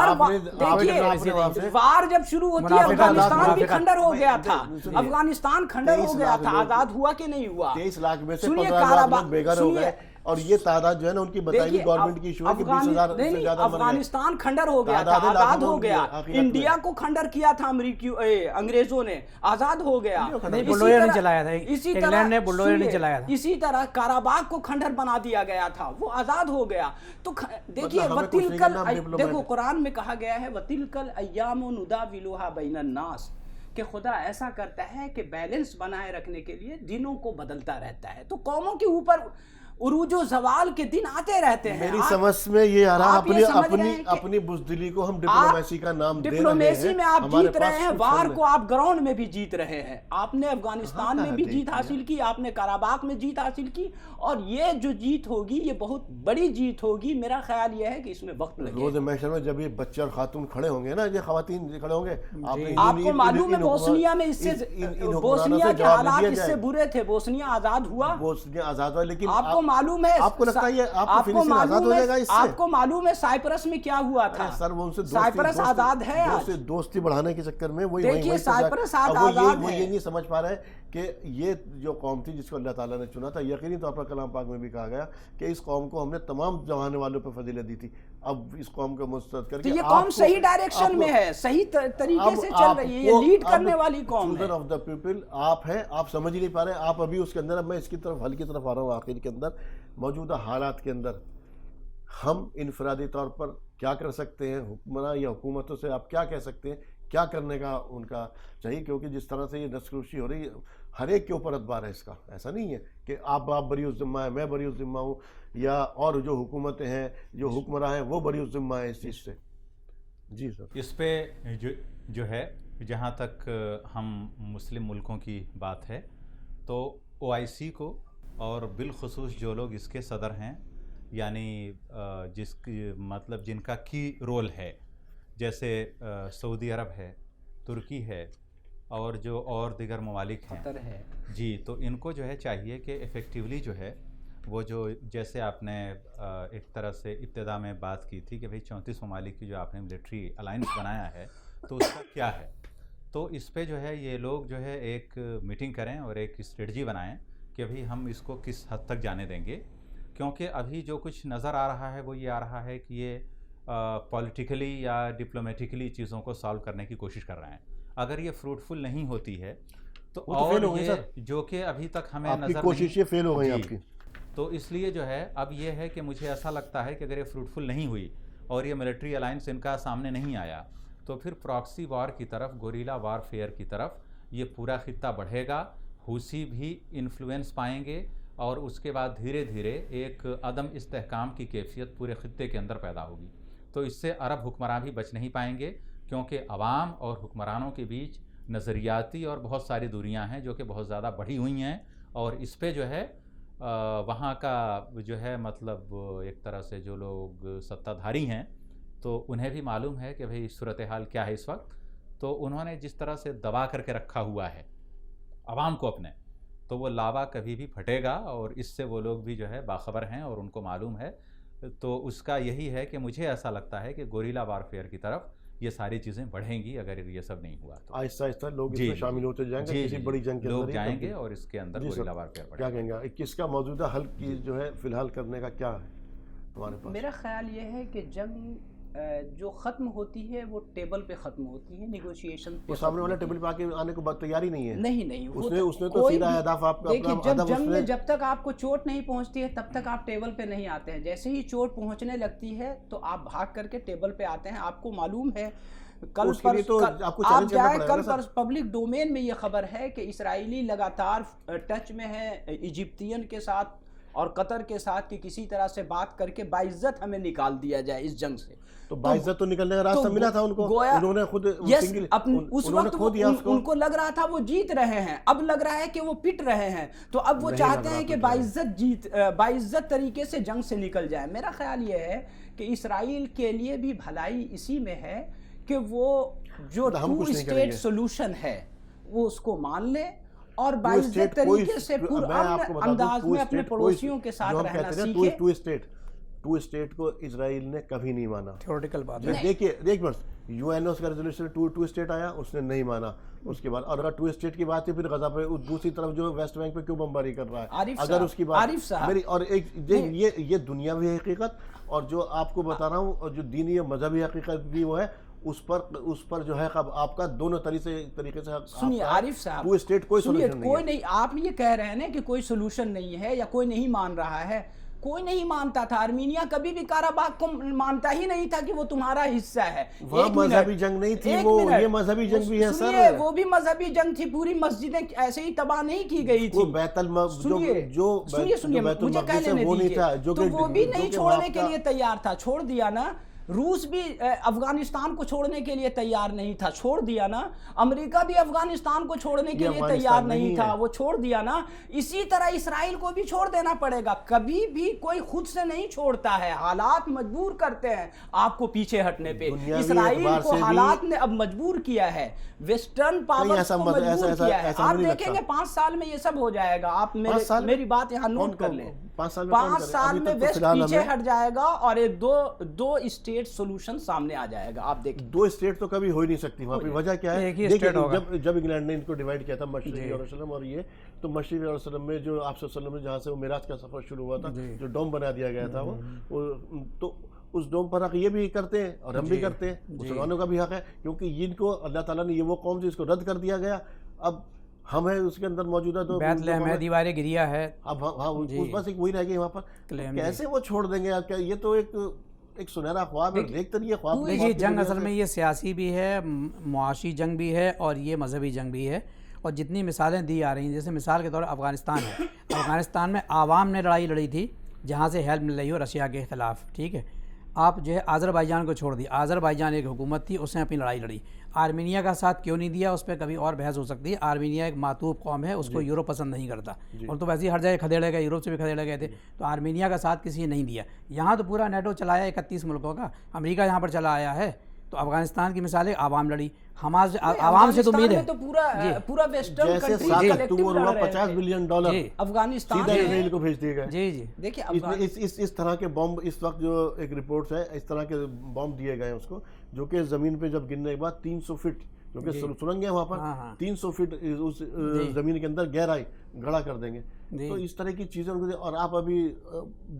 دیکھیے وار جب شروع ہوتی ہے افغانستان بھی کھنڈر ہو گیا تھا, افغانستان کھنڈر ہو گیا تھا, آزاد ہوا کہ نہیں ہوا؟ 23 لاکھ میں سے 15 لاکھ لوگ بے گھر ہو گئے, اور یہ تعداد جو ہے نا ان کی بتائی گورنمنٹ کی ایشو ہے کہ 20,000 سے زیادہ افغانستان کھنڈر ہو گیا تھا, آزاد ہو گیا. انڈیا کو کھنڈر کیا تھا انگریزوں نے, آزاد ہو گیا. بلڈوزر نہیں چلایا تھا, انگلینڈ نے بلڈوزر نہیں چلایا تھا. اسی طرح کاراباغ کو کھنڈر بنا دیا گیا تھا, وہ آزاد ہو گیا. تو دیکھیے وَتِلْكَ, دیکھو قرآن میں کہا گیا ہے وَتِلْكَ الْأَيَّامُ نُدَاوِلُهَا بَيْنَ النَّاسِ, کہ خدا ایسا کرتا ہے کہ بیلنس بنائے رکھنے کے لیے دنوں کو بدلتا رہتا ہے. تو قوموں کے اوپر عروج و زوال کے دن آتے رہتے ہیں. میری سمجھ میں یہ آ رہا اپنی بزدلی کو ہم ڈپلومیسی کا نام دے رہے ہیں. ڈپلومیسی میں آپ جیت رہے ہیں, وار کو آپ گراؤنڈ میں بھی جیت رہے ہیں. آپ نے افغانستان میں بھی جیت حاصل کی, آپ نے کاراباغ میں جیت حاصل کی, اور یہ جو جیت ہوگی یہ بہت بڑی جیت ہوگی. میرا خیال یہ ہے کہ اس میں وقت لگے. روز محشر میں جب یہ بچے اور خاتون کھڑے ہوں گے نا, یہ خواتین کھڑے ہوں گے, آپ کو معلوم ہے بوسنیا میں اس سے, بوسنیا کے حالات اس سے برے تھے. بوسنیا آزاد ہوا, لیکن آپ کو معلوم ہے, آپ کو لگتا ہے آپ کو آزاد ہو جائے گا اس سے؟ آپ کو معلوم ہے سائپرس میں کیا ہوا تھا؟ سر وہ ان سے سائپرس آزاد ہے آج. دوستی بڑھانے کے چکر میں دیکھیے سائپرس آزاد ہے. وہ یہ نہیں سمجھ پا رہے کہ یہ جو قوم تھی جس کو اللہ تعالیٰ نے چنا تھا, یقینی طور پر کلام پاک میں بھی کہا گیا کہ اس قوم کو ہم نے تمام زمانے والوں پہ فضیلت دی تھی. اب اس قوم کا مسترد کر تو کے یہ قوم صحیح ڈائریکشن میں ہے, صحیح طریقے سے چل رہی ہے, یہ لیڈ کرنے والی قوم ہے. چلڈرن آف دا پیپل آپ ہیں, آپ سمجھ ہی نہیں پا رہے, آپ ابھی اس کے اندر, میں اس کی طرف حل کی طرف آ رہا ہوں آخر کے اندر, موجودہ حالات کے اندر ہم انفرادی طور پر کیا کر سکتے ہیں, حکمراں یا حکومتوں سے آپ کیا کہہ سکتے ہیں, کیا کرنے کا ان کا چاہیے, کیونکہ جس طرح سے یہ نسل کشی ہو رہی ہے ہر ایک کے اوپر ادبار ہے اس کا, ایسا نہیں ہے کہ آپ بری الذمہ ہیں, میں بری الذمہ ہوں, یا اور جو حکومتیں ہیں, جو حکمراں ہیں وہ بری الذمہ ہیں اس چیز سے. جی سر, اس پہ جو ہے جہاں تک ہم مسلم ملکوں کی بات ہے تو OIC کو اور بالخصوص جو لوگ اس کے صدر ہیں, یعنی جس کی مطلب جن کا کی رول ہے, جیسے سعودی عرب ہے, ترکی ہے, اور جو اور دیگر ممالک ہیں, قطر ہے جی, تو ان کو جو ہے چاہیے کہ ایفیکٹیولی جو ہے وہ جو جیسے آپ نے ایک طرح سے ابتدا میں بات کی تھی کہ بھئی 34 ممالک کی جو آپ نے ملٹری الائنس بنایا ہے تو اس کا کیا ہے, تو اس پہ جو ہے یہ لوگ جو ہے ایک میٹنگ کریں اور ایک اسٹریٹجی بنائیں کہ بھئی ہم اس کو کس حد تک جانے دیں گے, کیونکہ ابھی جو کچھ نظر آ رہا ہے وہ یہ آ رہا ہے کہ یہ پولیٹیکلی یا ڈپلومیٹکلی چیزوں کو سالو کرنے کی کوشش کر رہے ہیں. اگر یہ فروٹفل نہیں ہوتی ہے تو اور یہ جو کہ ابھی تک ہمیں آپ کی نظر کوششیں فیل ہو گئی آپ کی, تو اس لیے جو ہے اب یہ ہے کہ مجھے ایسا لگتا ہے کہ اگر یہ فروٹفل نہیں ہوئی اور یہ ملٹری الائنس ان کا سامنے نہیں آیا تو پھر پراکسی وار کی طرف, گوریلا وار فیئر کی طرف یہ پورا خطہ بڑھے گا, حوثی بھی انفلوئنس پائیں گے, اور اس کے بعد دھیرے دھیرے ایک عدم استحکام کی کیفیت پورے خطے کے اندر پیدا ہوگی. تو اس سے عرب حکمراں بھی بچ نہیں پائیں گے, کیونکہ عوام اور حکمرانوں کے بیچ نظریاتی اور بہت ساری دوریاں ہیں جو کہ بہت زیادہ بڑھی ہوئی ہیں, اور اس پہ جو ہے وہاں کا جو ہے مطلب ایک طرح سے جو لوگ ستہ دھاری ہیں تو انہیں بھی معلوم ہے کہ بھئی صورتحال کیا ہے اس وقت, تو انہوں نے جس طرح سے دبا کر کے رکھا ہوا ہے عوام کو اپنے, تو وہ لاوا کبھی بھی پھٹے گا, اور اس سے وہ لوگ بھی جو ہے باخبر ہیں اور ان کو معلوم ہے. تو اس کا یہی ہے کہ مجھے ایسا لگتا ہے کہ گوریلا وارفیئر کی طرف یہ ساری چیزیں بڑھیں گی اگر یہ سب نہیں ہوا تو آہستہ آہستہ لوگ اس میں شامل ہوتے جائیں گے, کسی بڑی جنگ کے لوگ اندر جائیں گے اور اس کے اندر گوریلا وارفیئر کیا کہیں گے, کس کا موجودہ حل کی جو ہے فی الحال کرنے کا کیا ہے ہمارے پاس؟ میرا خیال یہ ہے کہ جنگ جو ختم ہوتی ہے وہ ٹیبل پہ ختم ہوتی ہے, نیگوشیشن پہ. وہ سامنے والے ٹیبل پہ آ کے آنے کو تیاری نہیں ہے. نہیں اس نے تو سیدھا اہداف آپ کا دیکھیے, جب جنگ میں جب تک آپ کو چوٹ نہیں پہنچتی ہے تب تک آپ ٹیبل پہ نہیں آتے ہیں, جیسے ہی چوٹ پہنچنے لگتی ہے تو آپ بھاگ کر کے ٹیبل پہ آتے ہیں. آپ کو معلوم ہے کل آپ جائیں, کل پر پبلک ڈومین میں یہ خبر ہے کہ اسرائیلی لگاتار ٹچ میں ہے ایجپٹین کے ساتھ اور قطر کے ساتھ کہ کسی طرح سے بات کر کے باعزت ہمیں نکال دیا جائے اس جنگ سے. تو باعزت تو نکلنے کا راستہ ملا تھا ان کو, انہوں نے خود اس وقت ان کو لگ رہا تھا وہ جیت رہے ہیں, اب لگ رہا ہے کہ وہ پٹ رہے ہیں, تو اب وہ چاہتے ہیں کہ باعزت طریقے سے جنگ سے نکل جائے. میرا خیال یہ ہے کہ اسرائیل کے لیے بھی بھلائی اسی میں ہے کہ وہ جو 2 اسٹیٹ سولوشن ہے وہ اس کو مان لے اور باعزت طریقے سے پرامن انداز میں اپنے پڑوسیوں کے ساتھ رہنا سیکھے. 2 اسٹیٹ کو اسرائیل نے کبھی نہیں مانا. تھیوریٹیکل بات ہے. دیکھ بس UN کا ریزولوشن 2 اسٹیٹ آیا, اس نے نہیں مانا. اس کے بعد اور اگر 2 اسٹیٹ کی بات ہے پھر غزہ پہ دوسری طرف جو ویسٹ بینک پہ کیوں بمباری کر رہا ہے, اگر اس کی بات میری, اور ایک یہ دنیاوی حقیقت اور جو آپ کو بتا رہا ہوں اور جو دینی اور مذہبی حقیقت بھی وہ ہے, اس پر جو ہے آپ کا دونوں طریقے سے. سنیے عارف صاحب, 2 اسٹیٹ کوئی سولوشن نہیں. آپ یہ کہہ رہے ہیں کہ کوئی سولوشن نہیں ہے یا کوئی نہیں مان رہا ہے. کوئی نہیں مانتا تھا. آرمینیا کبھی بھی قراباغ کو مانتا ہی نہیں تھا کہ وہ تمہارا حصہ ہے. وہ مذہبی جنگ نہیں تھی, وہ یہ مذہبی جنگ بھی ہے سر. وہ بھی مذہبی جنگ تھی, پوری مسجدیں ایسے ہی تباہ نہیں کی گئی تھی. سنیے مجھے کہہ لینے دیجیے, تو وہ بھی نہیں چھوڑنے کے لیے تیار تھا, چھوڑ دیا نا. روس بھی افغانستان کو چھوڑنے کے لیے تیار نہیں تھا, چھوڑ دیا نا. امریکہ بھی افغانستان کو چھوڑنے کے لیے تیار نہیں تھا, وہ چھوڑ دیا نا. اسی طرح اسرائیل کو بھی چھوڑ دینا پڑے گا. کبھی بھی کوئی خود سے نہیں چھوڑتا ہے, حالات مجبور کرتے ہیں آپ کو پیچھے ہٹنے پہ. اسرائیل کو حالات نے اب مجبور کیا ہے, ویسٹرن پاورز کو مجبور کیا ہے. آپ دیکھیں گے 5 سال میں یہ سب ہو جائے گا. آپ میری بات یہاں نوٹ کر لیں, 5 سال میں ویسٹ پیچھے ہٹ جائے گا اور ایک دو اسٹیٹ سولوشن سامنے آ جائے گا. آپ دیکھیں 2 اسٹیٹ تو کبھی ہو ہی نہیں سکتی. وہاں پہ وجہ کیا ہے, جب انگلینڈ نے ان کو ڈیوائیڈ کیا تھا مشرقی یروشلم اور یہ, تو مشرقی یروشلم میں جو آپ صلی اللہ علیہ وسلم جہاں سے وہ معراج کا سفر شروع ہوا تھا, جو ڈوم بنا دیا گیا تھا, وہ تو اس ڈوم پر حق یہ بھی کرتے ہیں اور ہم بھی کرتے ہیں, مسلمانوں کا بھی حق ہے, کیونکہ ان کو اللہ تعالیٰ نے یہ وہ قوم تھی اس کو رد کر دیا گیا, اب ہم ہیں اس کے اندر موجودہ تو بیت لحم ہے, دیوار گریا ہے, اب ہاں اس بس ایک وہی رہ گئی وہاں پر, کیسے وہ چھوڑ دیں گے یار؟ یہ تو ایک سنہرا خواب ہے, دیکھتے نہیں یہ خواب. دیکھیے جنگ اصل میں یہ سیاسی بھی ہے, معاشی جنگ بھی ہے, اور یہ مذہبی جنگ بھی ہے. اور جتنی مثالیں دی آ رہی ہیں, جیسے مثال کے طور پر افغانستان ہے, افغانستان میں عوام نے لڑائی لڑی تھی جہاں سے ہیلپ مل رہی ہو رشیا کے خلاف, ٹھیک ہے. آپ جو ہے آذربائیجان کو چھوڑ دی, آذربائیجان ایک حکومت تھی, اس نے اپنی لڑائی لڑی. آرمینیا کا ساتھ کیوں نہیں دیا, اس پہ کبھی اور بحث ہو سکتی ہے. آرمینیا ایک معطوف قوم ہے, اس کو یورپ پسند نہیں کرتا, اور تو ویسے ہی ہر جگہ کھدیڑے گئے, یورپ سے بھی کھدیڑے گئے تھے, تو آرمینیا کا ساتھ کسی نے نہیں دیا. یہاں تو پورا نیٹو چلایا 31 ملکوں کا, امریکہ یہاں پر چلا آیا ہے. تو افغانستان کی مثال ہے, عوام لڑی, حماس عوام سے تو امید ہے. تو پورا ویسٹرن جیسے کنٹری 7 اکتوبر ہوا $50 بلین افغانستان سیدھا اسرائیل کو بھیج دیے گئے. جی جی دیکھیے اس طرح کے بم اس وقت جو ایک رپورٹس ہے, اس طرح کے بم دیے گئے ہیں اس کو, جو کہ زمین پہ جب گرنے کے بعد 300 فٹ, جو کہ سرنگ ہے وہاں پر, 300 فٹ اس زمین کے اندر گہرائی گڑھا کر دیں گے. تو اس طرح کی چیزیں, اور آپ ابھی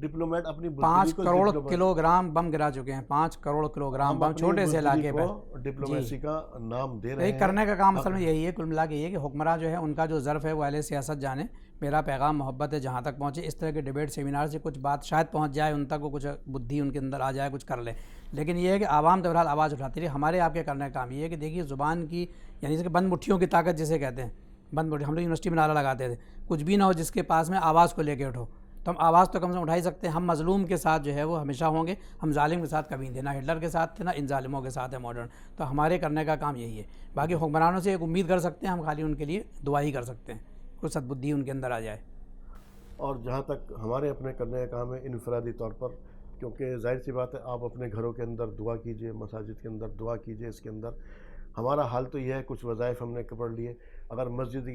ڈپلومیٹ اپنی 5 کروڑ کلو گرام بم گرا چکے ہیں, 5 کروڑ کلو گرام بم چھوٹے سے علاقے پہ ڈپلومیسی کا نام دے رہے ہیں. کرنے کا کام اصل میں یہی ہے, کل ملا کے یہ کہ حکمراں جو ہے ان کا جو ظرف ہے وہ اہل سیاست جانے. میرا پیغام محبت ہے جہاں تک پہنچے, اس طرح کے ڈیبیٹ سیمینار سے کچھ بات شاید پہنچ جائے ان تک, وہ کچھ بدھی ان کے اندر آ جائے, کچھ کر لیں. لیکن یہ ہے کہ عوام تو بہرحال آواز اٹھاتی رہی. ہمارے آپ کے کرنے کا کام یہ ہے کہ دیکھیے زبان کی, یعنی کہ بند مٹھیوں کی طاقت جسے کہتے ہیں, بند مٹھی, ہم لوگ یونیورسٹی میں نعرہ لگاتے تھے, کچھ بھی نہ ہو جس کے پاس میں آواز کو لے کے اٹھو. تو ہم آواز تو کم سے کم اٹھا ہی سکتے ہیں. ہم مظلوم کے ساتھ جو ہے وہ ہمیشہ ہوں گے, ہم ظالم کے ساتھ کبھی نہیں تھے, نہ ہٹلر کے ساتھ تھے نہ ان ظالموں کے ساتھ ہے ماڈرن. تو ہمارے کرنے کا کام یہی ہے. باقی حکمرانوں سے ایک امید کر سکتے ہیں ہم, خالی ان کے لیے دعا ہی کر سکتے ہیں, کوئی سدبدھی ان کے اندر آ جائے. اور جہاں تک ہمارے اپنے کرنے کا کام ہے انفرادی طور پر, کیونکہ ظاہر سی بات ہے آپ اپنے گھروں کے اندر دعا کیجئے, مساجد کے اندر دعا کیجئے. اس کے اندر ہمارا حال تو یہ ہے, کچھ وظائف ہم نے پڑھ لیے. اگر مسجد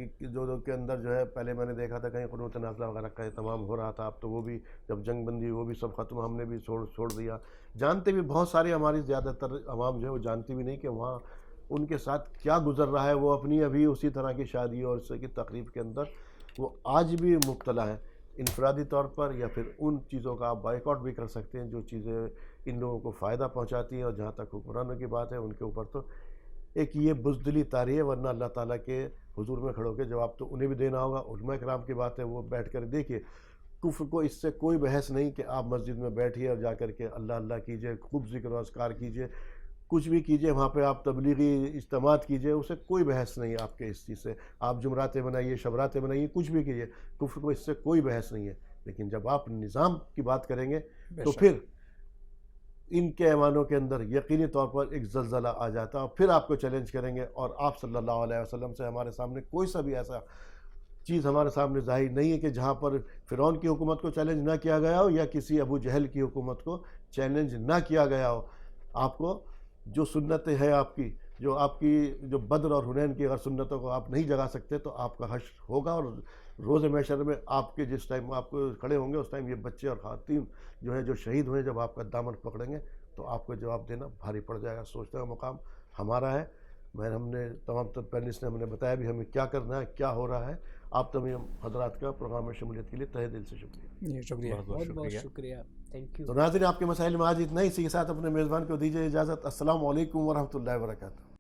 کے اندر جو ہے, پہلے میں نے دیکھا تھا کہیں قنوت نازلہ وغیرہ کا اہتمام ہو رہا تھا, اب تو وہ بھی جب جنگ بندی وہ بھی سب ختم, ہم نے بھی چھوڑ دیا. جانتے بھی بہت سارے ہماری زیادہ تر عوام جو ہے وہ جانتی بھی نہیں کہ وہاں ان کے ساتھ کیا گزر رہا ہے. وہ اپنی ابھی اسی طرح کی شادی اور اس طرح کی تقریب کے اندر وہ آج بھی مبتلا ہے. انفرادی طور پر یا پھر ان چیزوں کا آپ بائیکاٹ بھی کر سکتے ہیں جو چیزیں ان لوگوں کو فائدہ پہنچاتی ہیں. اور جہاں تک حکمرانوں کی بات ہے, ان کے اوپر تو ایک یہ بزدلی طاری ہے, ورنہ اللہ تعالیٰ کے حضور میں کھڑو کے جواب تو انہیں بھی دینا ہوگا. علماء کرام کی بات ہے, وہ بیٹھ کر دیکھیے, کفر کو اس سے کوئی بحث نہیں کہ آپ مسجد میں بیٹھیے اور جا کر کے اللہ اللہ کیجئے, خوب ذکر و اذکار کیجئے, کچھ بھی کیجئے, وہاں پہ آپ تبلیغی اجتماعات کیجئے, اسے کوئی بحث نہیں ہے آپ کے اس چیز سے. آپ جمعراتیں بنائیے, شبراتیں بنائیے, کچھ بھی کیجئے, کفر کو اس سے کوئی بحث نہیں ہے. لیکن جب آپ نظام کی بات کریں گے تو پھر ان کے ایوانوں کے اندر یقینی طور پر ایک زلزلہ آ جاتا ہے, اور پھر آپ کو چیلنج کریں گے. اور آپ صلی اللہ علیہ وسلم سے ہمارے سامنے کوئی سا بھی ایسا چیز ہمارے سامنے ظاہر نہیں ہے کہ جہاں پر فرعون کی حکومت کو چیلنج نہ کیا گیا ہو یا کسی ابو جہل کی حکومت کو چیلنج نہ کیا گیا ہو. آپ کو جو سنتیں ہیں آپ کی جو بدر اور حنین کی اگر سنتوں کو آپ نہیں جگا سکتے تو آپ کا حشر ہوگا, اور روز محشر میں آپ کے جس ٹائم آپ کو کھڑے ہوں گے اس ٹائم یہ بچے اور خواتین جو ہیں جو شہید ہوئے, جب آپ کا دامن پکڑیں گے تو آپ کو جواب دینا بھاری پڑ جائے گا. سوچنے کا مقام ہمارا ہے. ہم نے تمام پینلسٹ نے ہم نے بتایا بھی ہمیں کیا کرنا ہے, کیا ہو رہا ہے. آپ تمام حضرات کا پروگرام میں شمولیت کے لیے تہہ دل سے شکریہ. شکریہ, بہت شکریہ, تھینک یو. تو ناظرین, آپ کے مسائل میں آج اتنا ہی. اسی کے ساتھ اپنے میزبان کو دیجیے اجازت. السلام علیکم ورحمۃ اللہ وبرکاتہ.